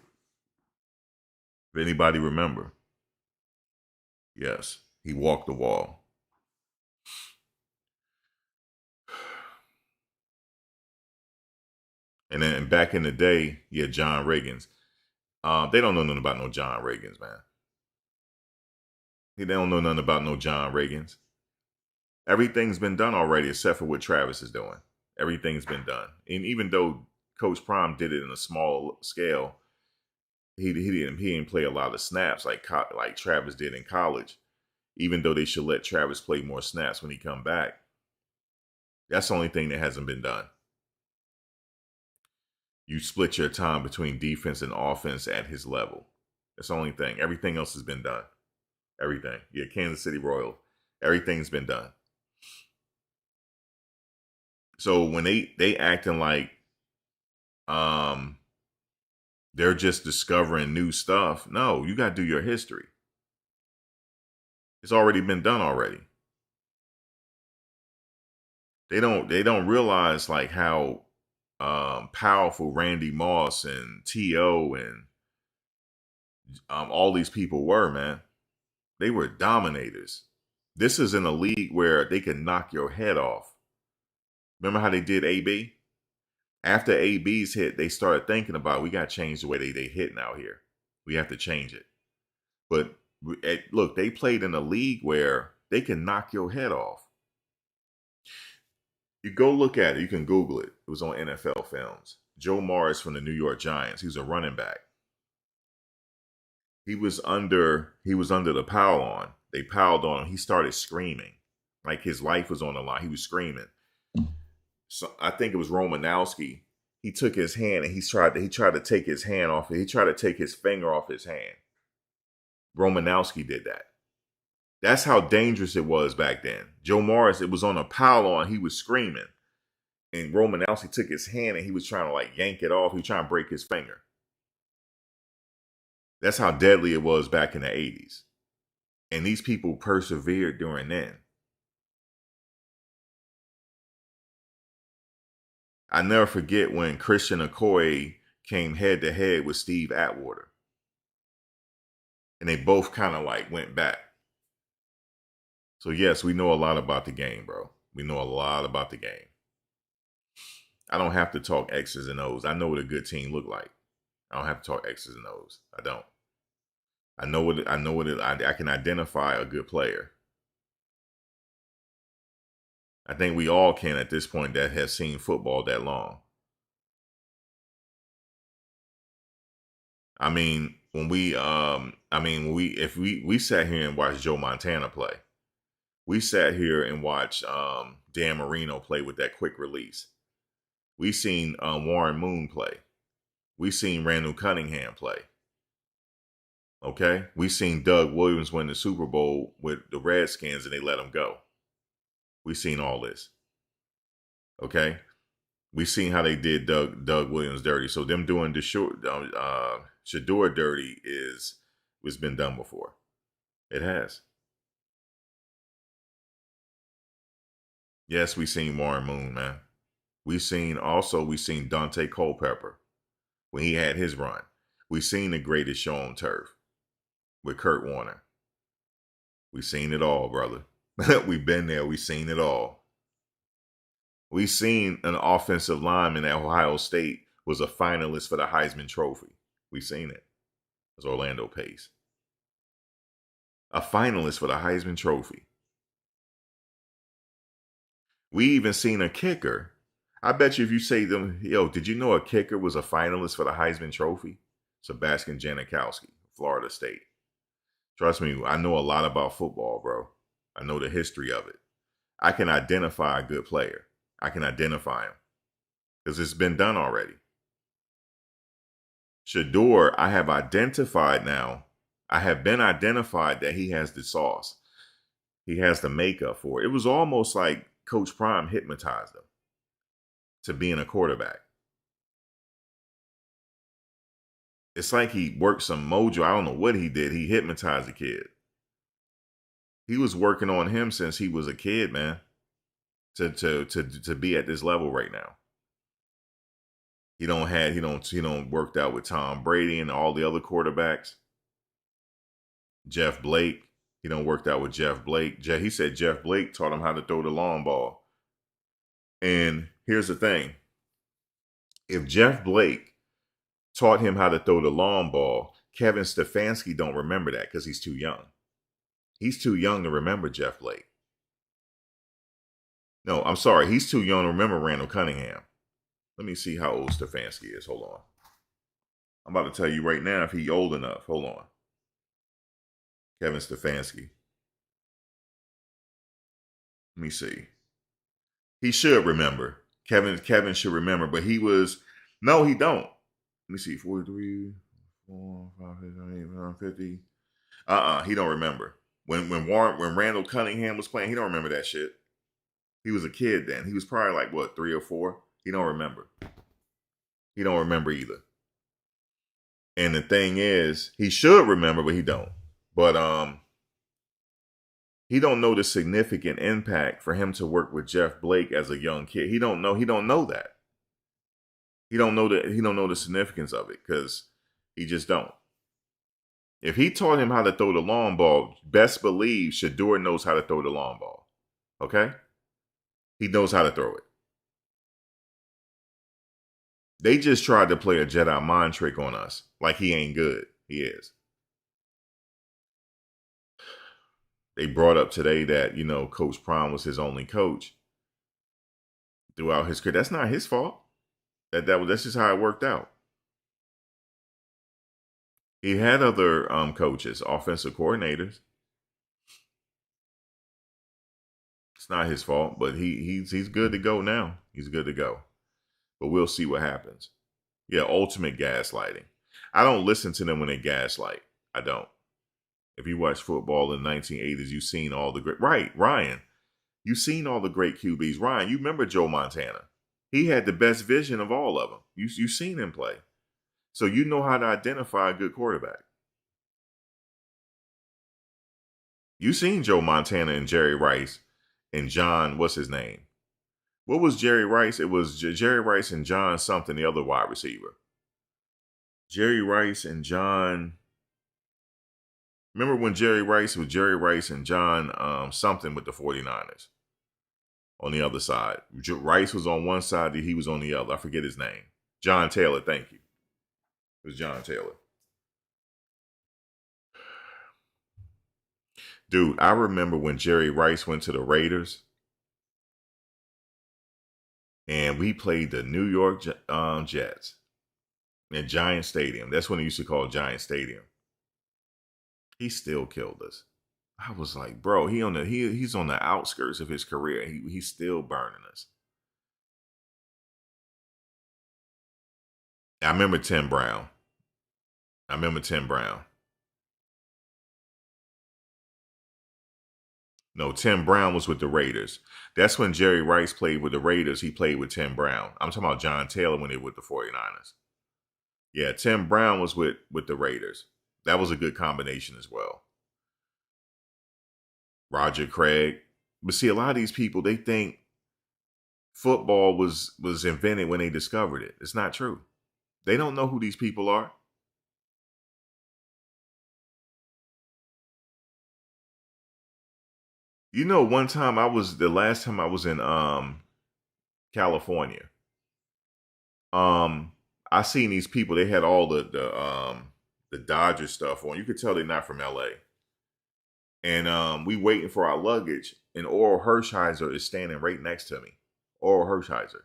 If anybody remember. Yes, he walked the wall. And then back in the day, yeah, John Riggins. They don't know nothing about no John Riggins, man. They don't know nothing about no John Riggins. Everything's been done already except for what Travis is doing. Everything's been done. And even though Coach Prime did it in a small scale, he didn't play a lot of snaps like Travis did in college. Even though they should let Travis play more snaps when he come back. That's the only thing that hasn't been done. You split your time between defense and offense at his level. That's the only thing. Everything else has been done. Everything. Yeah, Kansas City Royals. Everything's been done. So when they acting like they're just discovering new stuff, no, you got to do your history. It's already been done already. They don't realize like how powerful Randy Moss and T.O. and all these people were, man. They were dominators. This is in a league where they can knock your head off. Remember how they did AB? After AB's hit, they started thinking about, we got to change the way they hit now here. We have to change it. But look, they played in a league where they can knock your head off. You go look at it. You can Google it. It was on NFL Films. Joe Morris from the New York Giants. He was a running back. He was under the pile-on. They piled on him. He started screaming. Like his life was on the line. He was screaming. So I think it was Romanowski. He took his hand and he tried to take his hand off it. He tried to take his finger off his hand. Romanowski did that. That's how dangerous it was back then. Joe Morris, it was on a pile-on. He was screaming. And Romanowski took his hand and he was trying to like yank it off. He was trying to break his finger. That's how deadly it was back in the 80s. And these people persevered during then. I never forget when Christian Okoye came head to head with Steve Atwater. And they both kind of like went back. So yes, we know a lot about the game, bro. We know a lot about the game. I don't have to talk X's and O's. I know what a good team look like. I don't have to talk X's and O's. I don't. I can identify a good player. I think we all can at this point that have seen football that long. I mean, if we sat here and watched Joe Montana play, we sat here and watched Dan Marino play with that quick release. We seen Warren Moon play. We seen Randall Cunningham play. Okay, we seen Doug Williams win the Super Bowl with the Redskins and they let him go. We seen all this. Okay, we seen how they did Doug Williams dirty. So them doing the Shedeur dirty was been done before. It has. Yes, we seen Warren Moon, man. We seen Dante Culpepper when he had his run. We seen the greatest show on turf with Kurt Warner. We seen it all, brother. We've been there. We seen it all. We seen an offensive lineman at Ohio State was a finalist for the Heisman Trophy. We seen it. It was Orlando Pace. A finalist for the Heisman Trophy. We even seen a kicker. I bet you if you say them, yo, did you know a kicker was a finalist for the Heisman Trophy? Sebastian Janikowski, Florida State. Trust me, I know a lot about football, bro. I know the history of it. I can identify a good player. I can identify him because it's been done already. Shedeur, I have identified now. I have been identified that he has the sauce. He has the makeup for it. It was almost like Coach Prime hypnotized him to being a quarterback. It's like he worked some mojo. I don't know what he did. He hypnotized the kid. He was working on him since he was a kid, man. To be at this level right now. He don't worked out with Tom Brady and all the other quarterbacks. Jeff Blake, he don't worked out with Jeff Blake. He said Jeff Blake taught him how to throw the long ball. And here's the thing. If Jeff Blake taught him how to throw the long ball, Kevin Stefanski don't remember that because he's too young. He's too young to remember Jeff Blake. No, I'm sorry. He's too young to remember Randall Cunningham. Let me see how old Stefanski is. Hold on. I'm about to tell you right now if he's old enough. Hold on. Kevin Stefanski. Let me see. He should remember. Kevin should remember, but he was... No, he don't. Let me see. 43, 4, 5, 6, 7, 8, 50. He don't remember. When Randall Cunningham was playing, he don't remember that shit. He was a kid then. He was probably like, what, 3 or 4? He don't remember. He don't remember either. And the thing is, he should remember, but he don't. But he don't know the significant impact for him to work with Jeff Blake as a young kid. He don't know that. He don't know the significance of it because he just don't. If he taught him how to throw the long ball, best believe Shedeur knows how to throw the long ball. Okay? He knows how to throw it. They just tried to play a Jedi mind trick on us like he ain't good. He is. They brought up today that, Coach Prime was his only coach throughout his career. That's not his fault. That's just how it worked out. He had other coaches, offensive coordinators. It's not his fault, but he's good to go now. He's good to go. But we'll see what happens. Yeah, ultimate gaslighting. I don't listen to them when they gaslight. I don't. If you watch football in the 1980s, you've seen all the great... Right, Ryan. You've seen all the great QBs. Ryan, you remember Joe Montana. He had the best vision of all of them. You've seen him play. So you know how to identify a good quarterback. You've seen Joe Montana and Jerry Rice and John, what's his name? What was Jerry Rice? It was Jerry Rice and John something, the other wide receiver. Jerry Rice and John... Remember when Jerry Rice was Jerry Rice and John something with the 49ers? on the other side. Rice was on one side, he was on the other. I forget his name. John Taylor, thank you. It was John Taylor. Dude, I remember when Jerry Rice went to the Raiders and we played the New York Jets in Giant Stadium. That's when they used to call it Giant Stadium. He still killed us. I was like, bro, he's on the outskirts of his career. He's still burning us. I remember Tim Brown. No, Tim Brown was with the Raiders. That's when Jerry Rice played with the Raiders. He played with Tim Brown. I'm talking about John Taylor when they were with the 49ers. Yeah, Tim Brown was with the Raiders. That was a good combination as well. Roger Craig. But see, a lot of these people, they think football was invented when they discovered it. It's not true. They don't know who these people are. You know, the last time I was in California. I seen these people, they had all the Dodger stuff on. You could tell they're not from LA. And we waiting for our luggage, and Oral Hershiser is standing right next to me. Oral Hershiser.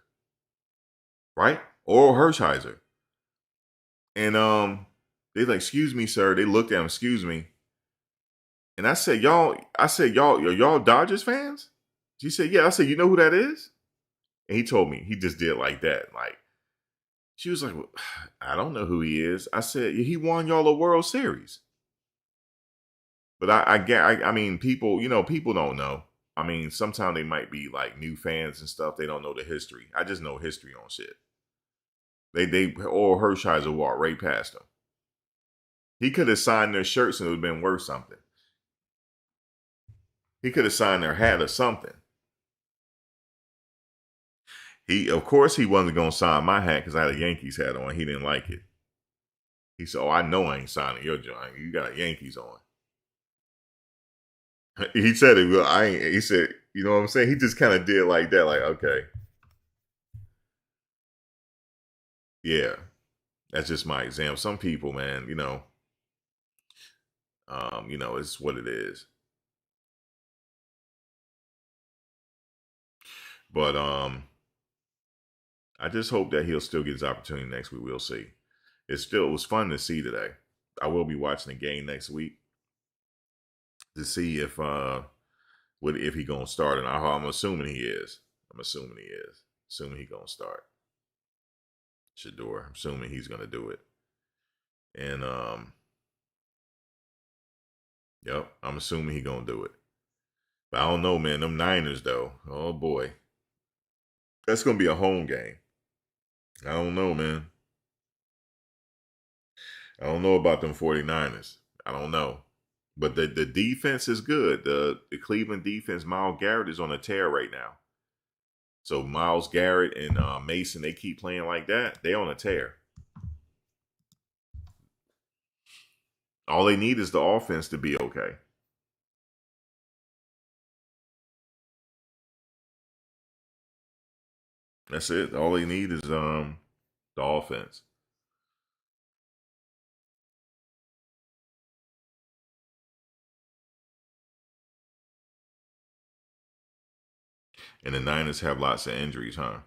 Right? Oral Hershiser. And they like, excuse me, sir. They looked at him, excuse me. And I said, y'all, are y'all Dodgers fans? She said, yeah. I said, you know who that is? And he told me, he just did like that. Like, she was like, well, I don't know who he is. I said, he won y'all a World Series. But I mean, people, people don't know. I mean, sometimes they might be like new fans and stuff. They don't know the history. I just know history on shit. Oral Hershiser walked right past them. He could have signed their shirts and it would have been worth something. He could have signed their hat or something. Of course, he wasn't going to sign my hat because I had a Yankees hat on. He didn't like it. He said, oh, I know I ain't signing your joint. You got a Yankees on. He said it. Well, I ain't. He said, you know what I'm saying? He just kind of did like that. Like, okay. Yeah. That's just my example. Some people, man, it's what it is. But I just hope that he'll still get his opportunity next week. We'll see. It was fun to see today. I will be watching the game next week to see if he gonna start, and I'm assuming he is. Assuming he gonna start. Shedeur. I'm assuming he's gonna do it. And yep, I'm assuming he gonna do it. But I don't know, man. Them Niners though. Oh boy. That's gonna be a home game. I don't know, man. I don't know about them 49ers. I don't know. But the defense is good. The Cleveland defense, Myles Garrett is on a tear right now. So Myles Garrett and Mason, they keep playing like that. They on a tear. All they need is the offense to be okay. That's it. All they need is the offense. And the Niners have lots of injuries, huh?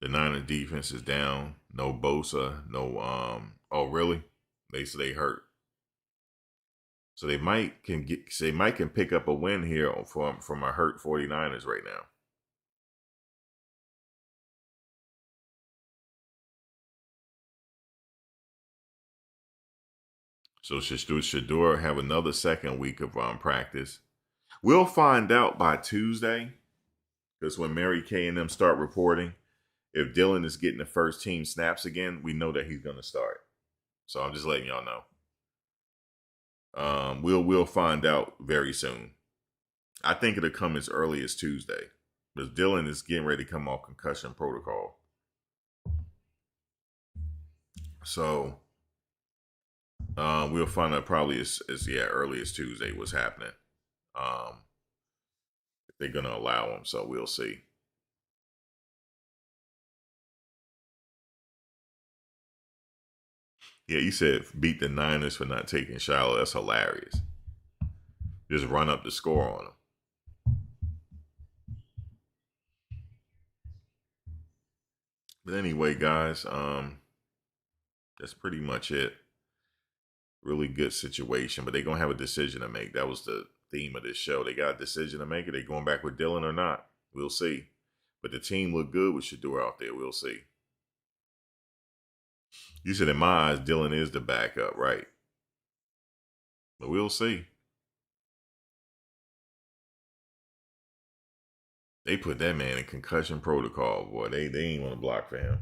The Niners defense is down. No Bosa. No oh really? They hurt. So they might can pick up a win here from a hurt 49ers right now. So Shedeur have another second week of practice. We'll find out by Tuesday, because when Mary Kay and them start reporting, if Dylan is getting the first team snaps again, we know that he's going to start. So I'm just letting y'all know. We'll find out very soon. I think it'll come as early as Tuesday, because Dylan is getting ready to come off concussion protocol. So We'll find out probably as early as Tuesday what's happening. If they're gonna allow him, so we'll see. Yeah, you said beat the Niners for not taking Shiloh. That's hilarious. Just run up the score on them. But anyway, guys, that's pretty much it. Really good situation, but they're gonna have a decision to make. That was the theme of this show. They got a decision to make. Are they going back with Dylan or not? We'll see. But the team looked good with Shedeur out there. We'll see. You said in my eyes, Dylan is the backup, right? But we'll see. They put that man in concussion protocol, boy. They ain't want to block for him.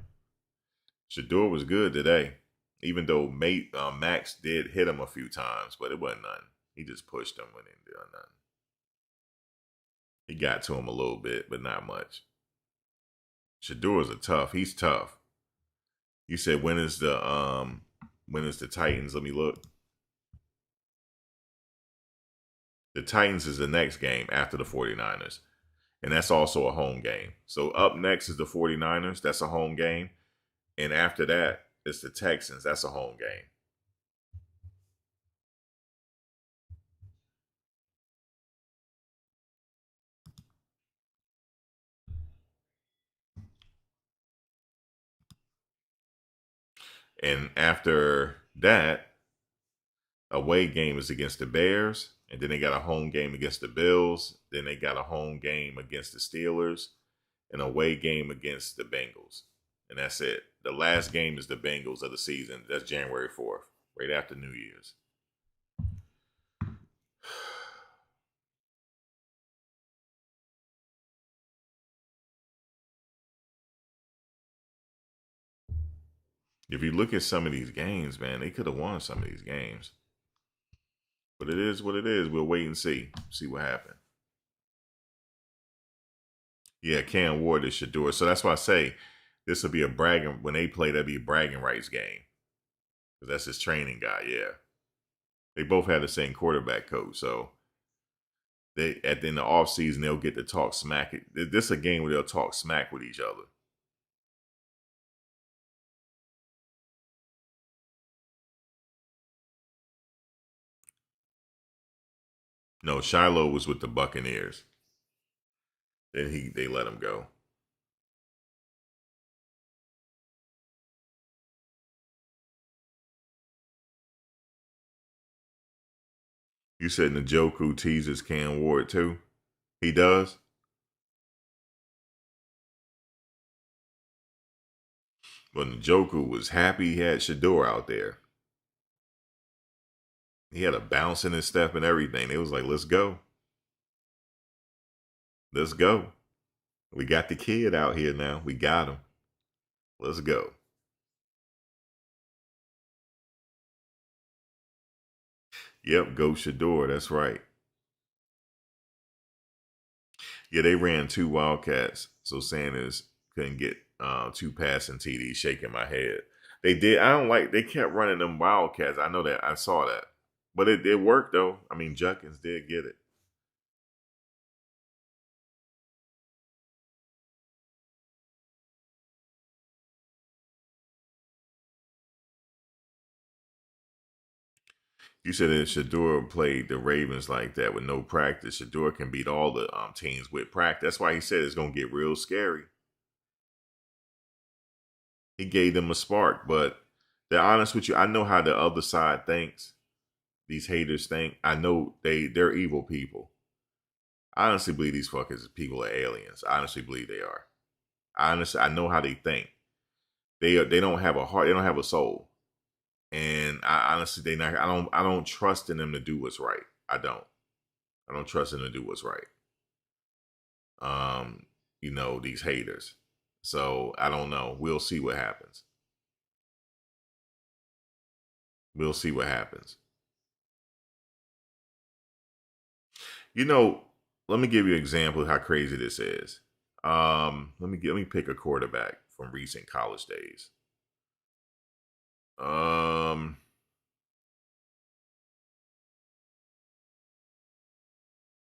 Shedeur was good today, even though Max did hit him a few times, but it wasn't nothing. He just pushed him when he did nothing. He got to him a little bit, but not much. Shedeur is tough. He's tough. You said when is the Titans? Let me look. The Titans is the next game after the 49ers. And that's also a home game. So up next is the 49ers. That's a home game. And after that, it's the Texans. That's a home game. And after that, away game is against the Bears. And then they got a home game against the Bills. Then they got a home game against the Steelers. An away game against the Bengals. And that's it. The last game is the Bengals of the season. That's January 4th, right after New Year's. If you look at some of these games, man, they could have won some of these games. But it is what it is. We'll wait and see. See what happens. Yeah, Cam Ward is Shedeur. So that's why I say this will be a bragging, when they play, that'll be a bragging rights game. Because that's his training guy, yeah. They both have the same quarterback coach. So they at the end of the offseason, they'll get to talk smack. This is a game where they'll talk smack with each other. No, Shiloh was with the Buccaneers. Then they let him go. You said Njoku teases Cam Ward too? He does? Well, Njoku was happy he had Shedeur out there. He had a bounce in his step and everything. It was like, let's go. Let's go. We got the kid out here now. We got him. Let's go. Yep, go Shedeur. That's right. Yeah, they ran 2 Wildcats, so Sanders couldn't get 2 passing TDs. Shaking my head. They did. I don't like. They kept running them Wildcats. I know that. I saw that, but it worked though. I mean, Junkins did get it. You said that Shedeur played the Ravens like that with no practice. Shedeur can beat all the teams with practice. That's why he said it's going to get real scary. He gave them a spark, but to be honest with you, I know how the other side thinks. These haters think. I know they're evil people. I honestly believe these fuckers people are aliens. I honestly believe they are. I know how they think. They don't have a heart. They don't have a soul. And I honestly, I don't trust in them to do what's right. I don't trust them to do what's right. These haters. So I don't know. We'll see what happens. We'll see what happens. Let me give you an example of how crazy this is. Let me pick a quarterback from recent college days.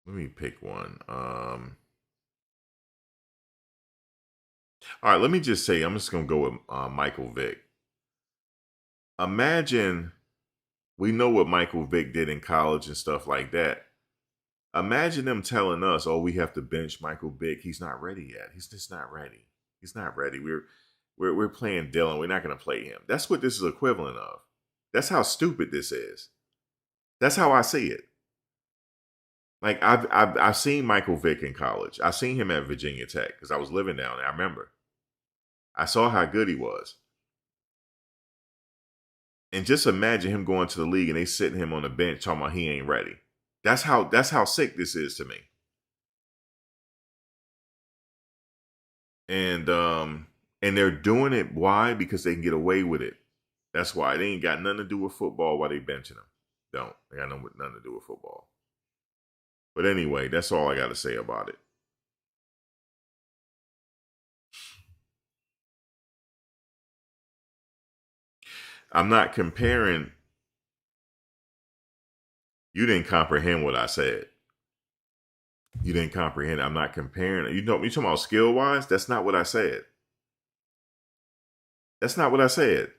Let me pick one. All right, let me just say, I'm just gonna go with Michael Vick. Imagine we know what Michael Vick did in college and stuff like that. Imagine them telling us, "Oh, we have to bench Michael Vick. He's not ready yet. He's just not ready. He's not ready. We're playing Dylan. We're not going to play him." That's what this is equivalent of. That's how stupid this is. That's how I see it. Like I've seen Michael Vick in college. I seen him at Virginia Tech because I was living down there. I remember. I saw how good he was. And just imagine him going to the league and they sitting him on the bench talking about he ain't ready. That's how sick this is to me. And they're doing it. Why? Because they can get away with it. That's why. They ain't got nothing to do with football while they benching them. Don't. They got nothing to do with football. But anyway, that's all I got to say about it. I'm not comparing. You didn't comprehend what I said. You didn't comprehend. I'm not comparing. You talking about skill wise? That's not what I said. That's not what I said.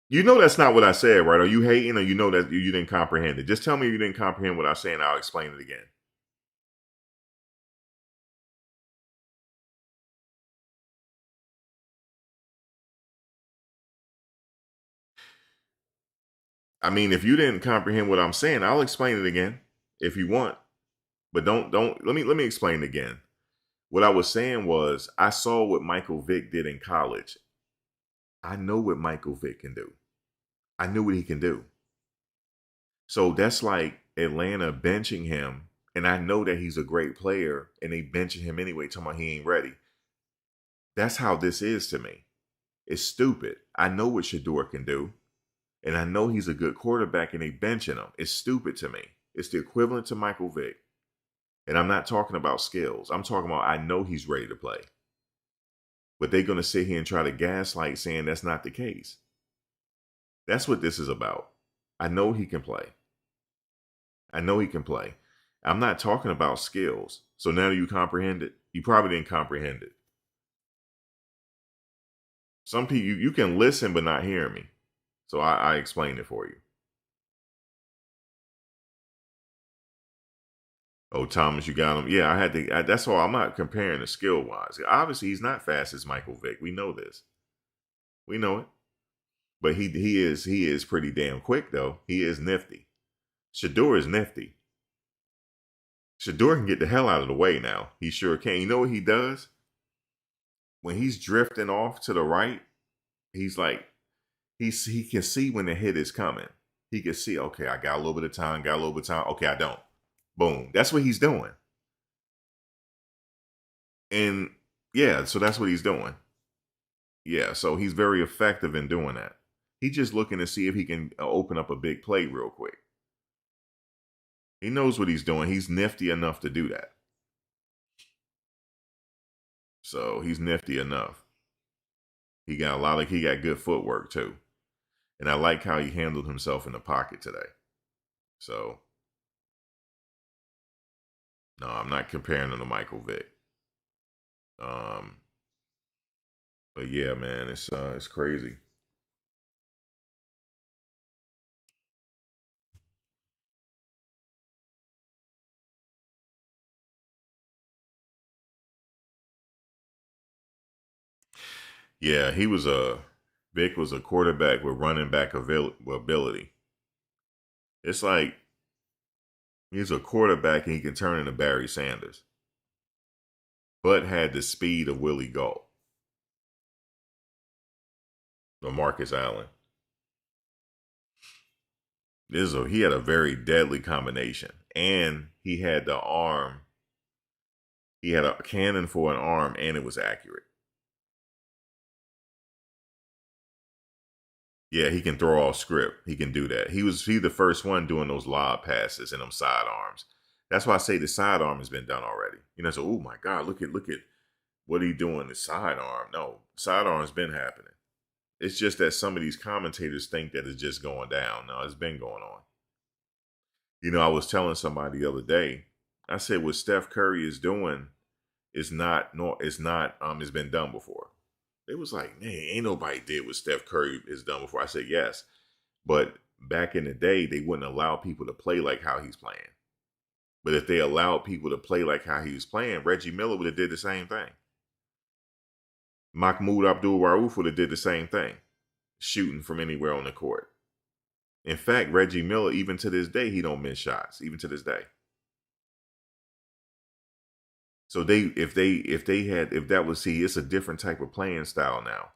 You know that's not what I said, right? Are you hating, or you know that you didn't comprehend it? Just tell me you didn't comprehend what I was saying. I'll explain it again. I mean, if you didn't comprehend what I'm saying, I'll explain it again if you want. But don't let me explain it again. What I was saying was I saw what Michael Vick did in college. I know what Michael Vick can do. I knew what he can do. So that's like Atlanta benching him, and I know that he's a great player, and they benching him anyway, talking about he ain't ready. That's how this is to me. It's stupid. I know what Shedeur can do, and I know he's a good quarterback, and they benching him. It's stupid to me. It's the equivalent to Michael Vick. And I'm not talking about skills. I'm talking about I know he's ready to play. But they're going to sit here and try to gaslight saying that's not the case. That's what this is about. I know he can play. I know he can play. I'm not talking about skills. So now you comprehend it? You probably didn't comprehend it. Some people, you can listen but not hear me. So I explained it for you. Oh, Thomas, you got him. Yeah, I had to. That's all. I'm not comparing the skill wise. Obviously, he's not fast as Michael Vick. We know this. We know it. But he is pretty damn quick though. He is nifty. Shedeur is nifty. Shedeur can get the hell out of the way now. He sure can. You know what he does? When he's drifting off to the right, he's like he can see when the hit is coming. He can see, okay, I got a little bit of time, Okay, I don't. Boom. That's what he's doing. And yeah, so that's what he's doing. Yeah, so he's very effective in doing that. He's just looking to see if he can open up a big play real quick. He knows what he's doing. He's nifty enough to do that. So he's nifty enough. He got good footwork too. And I like how he handled himself in the pocket today. So no, I'm not comparing him to Michael Vick. But yeah, man, it's crazy. Yeah, Vick was a quarterback with running back ability. It's like he's a quarterback and he can turn into Barry Sanders, but had the speed of Willie Gault or Marcus Allen. He had a very deadly combination, and he had the arm. He had a cannon for an arm, and it was accurate. Yeah, he can throw off script. He can do that. He the first one doing those lob passes and them sidearms. That's why I say the sidearm has been done already. So oh my God, look at what he doing the sidearm. No, sidearm's been happening. It's just that some of these commentators think that it's just going down. No, it's been going on. I was telling somebody the other day, I said what Steph Curry is doing is not no, it's been done before. It was like, man, ain't nobody did what Steph Curry has done before. I said yes, but back in the day, they wouldn't allow people to play like how he's playing. But if they allowed people to play like how he was playing, Reggie Miller would have did the same thing. Mahmoud Abdul-Rauf would have did the same thing, shooting from anywhere on the court. In fact, Reggie Miller, even to this day, he don't miss shots, even to this day. So if that was, see, it's a different type of playing style now.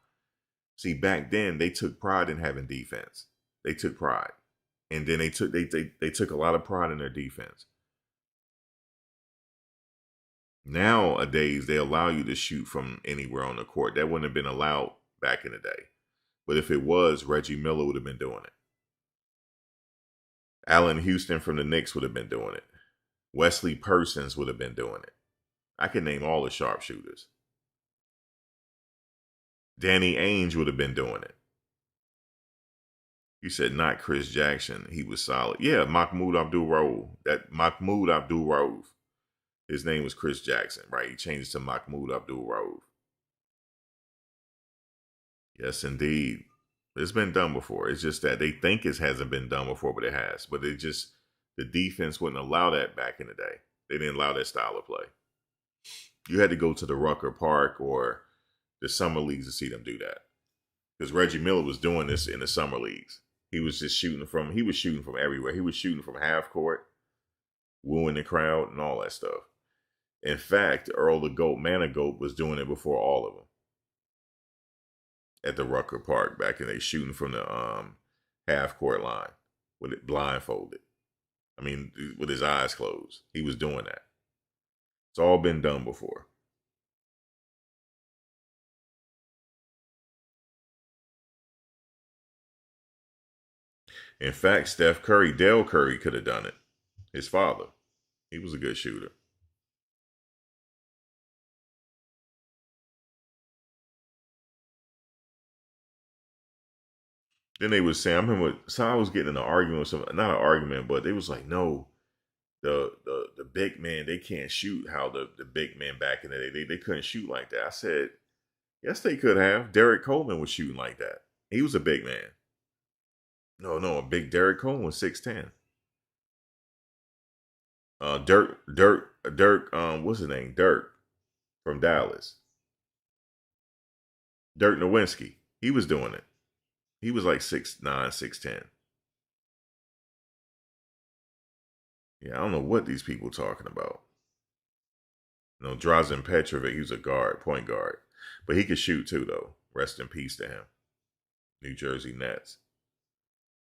See, back then they took pride in having defense. They took pride, and then they took a lot of pride in their defense. Nowadays, they allow you to shoot from anywhere on the court. That wouldn't have been allowed back in the day. But if it was, Reggie Miller would have been doing it. Allen Houston from the Knicks would have been doing it. Wesley Persons would have been doing it. I can name all the sharpshooters. Danny Ainge would have been doing it. You said not Chris Jackson. He was solid. Yeah, Mahmoud Abdul-Rauf. That Mahmoud Abdul-Rauf. His name was Chris Jackson, right? He changed it to Mahmoud Abdul-Rauf. Yes, indeed. It's been done before. It's just that they think it hasn't been done before, but it has. But the defense wouldn't allow that back in the day. They didn't allow that style of play. You had to go to the Rucker Park or the summer leagues to see them do that. Because Reggie Miller was doing this in the summer leagues. He was shooting from everywhere. He was shooting from half court, wooing the crowd and all that stuff. In fact, Earl the Goat, Manigault, was doing it before all of them. At the Rucker Park back in, they shooting from the half court line with it blindfolded. I mean, with his eyes closed. He was doing that. It's all been done before. In fact, Steph Curry, Dale Curry could have done it. His father. He was a good shooter. Then they was saying, I remember, so I was getting in an argument with some, not an argument, but they was like, no, the big man, they can't shoot how the big men back in the day, they couldn't shoot like that. I said, yes, they could have. Derek Coleman was shooting like that. He was a big man. No, a big Derek Coleman was 6'10". Dirk, what's his name? Dirk from Dallas. Dirk Nowitzki. He was doing it. He was like 6'9", 6'10". Yeah, I don't know what these people talking about. No, Drazen Petrovic, he was a guard, point guard. But he could shoot too, though. Rest in peace to him. New Jersey Nets.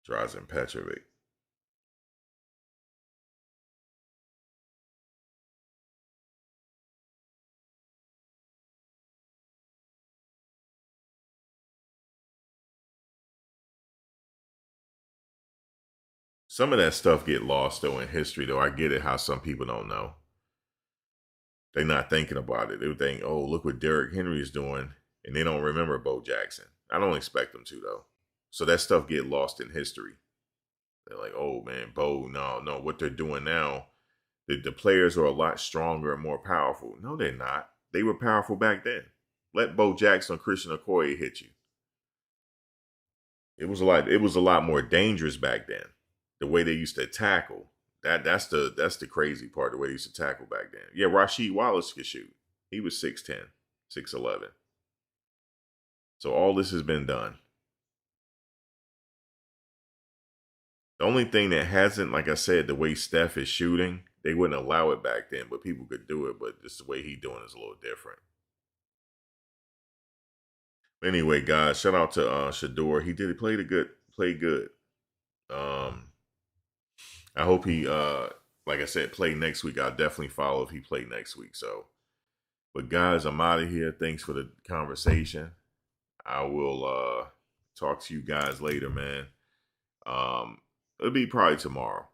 Drazen Petrovic. Some of that stuff get lost, though, in history, though. I get it how some people don't know. They're not thinking about it. They think, oh, look what Derrick Henry is doing, and they don't remember Bo Jackson. I don't expect them to, though. So that stuff get lost in history. They're like, oh, man, Bo, no. What they're doing now, the players are a lot stronger and more powerful. No, they're not. They were powerful back then. Let Bo Jackson or Christian Okoye hit you. It was a lot more dangerous back then. The way they used to tackle. That's the crazy part, the way they used to tackle back then. Yeah, Rasheed Wallace could shoot. He was 6'10", 6'11". So all this has been done. The only thing that hasn't, like I said, the way Steph is shooting, they wouldn't allow it back then, but people could do it, but just the way he's doing is a little different. Anyway, guys, shout out to Shedeur. He played good. I hope he like I said, play next week. I'll definitely follow if he played next week. So, but guys, I'm out of here. Thanks for the conversation. I will talk to you guys later, man. It'll be probably tomorrow.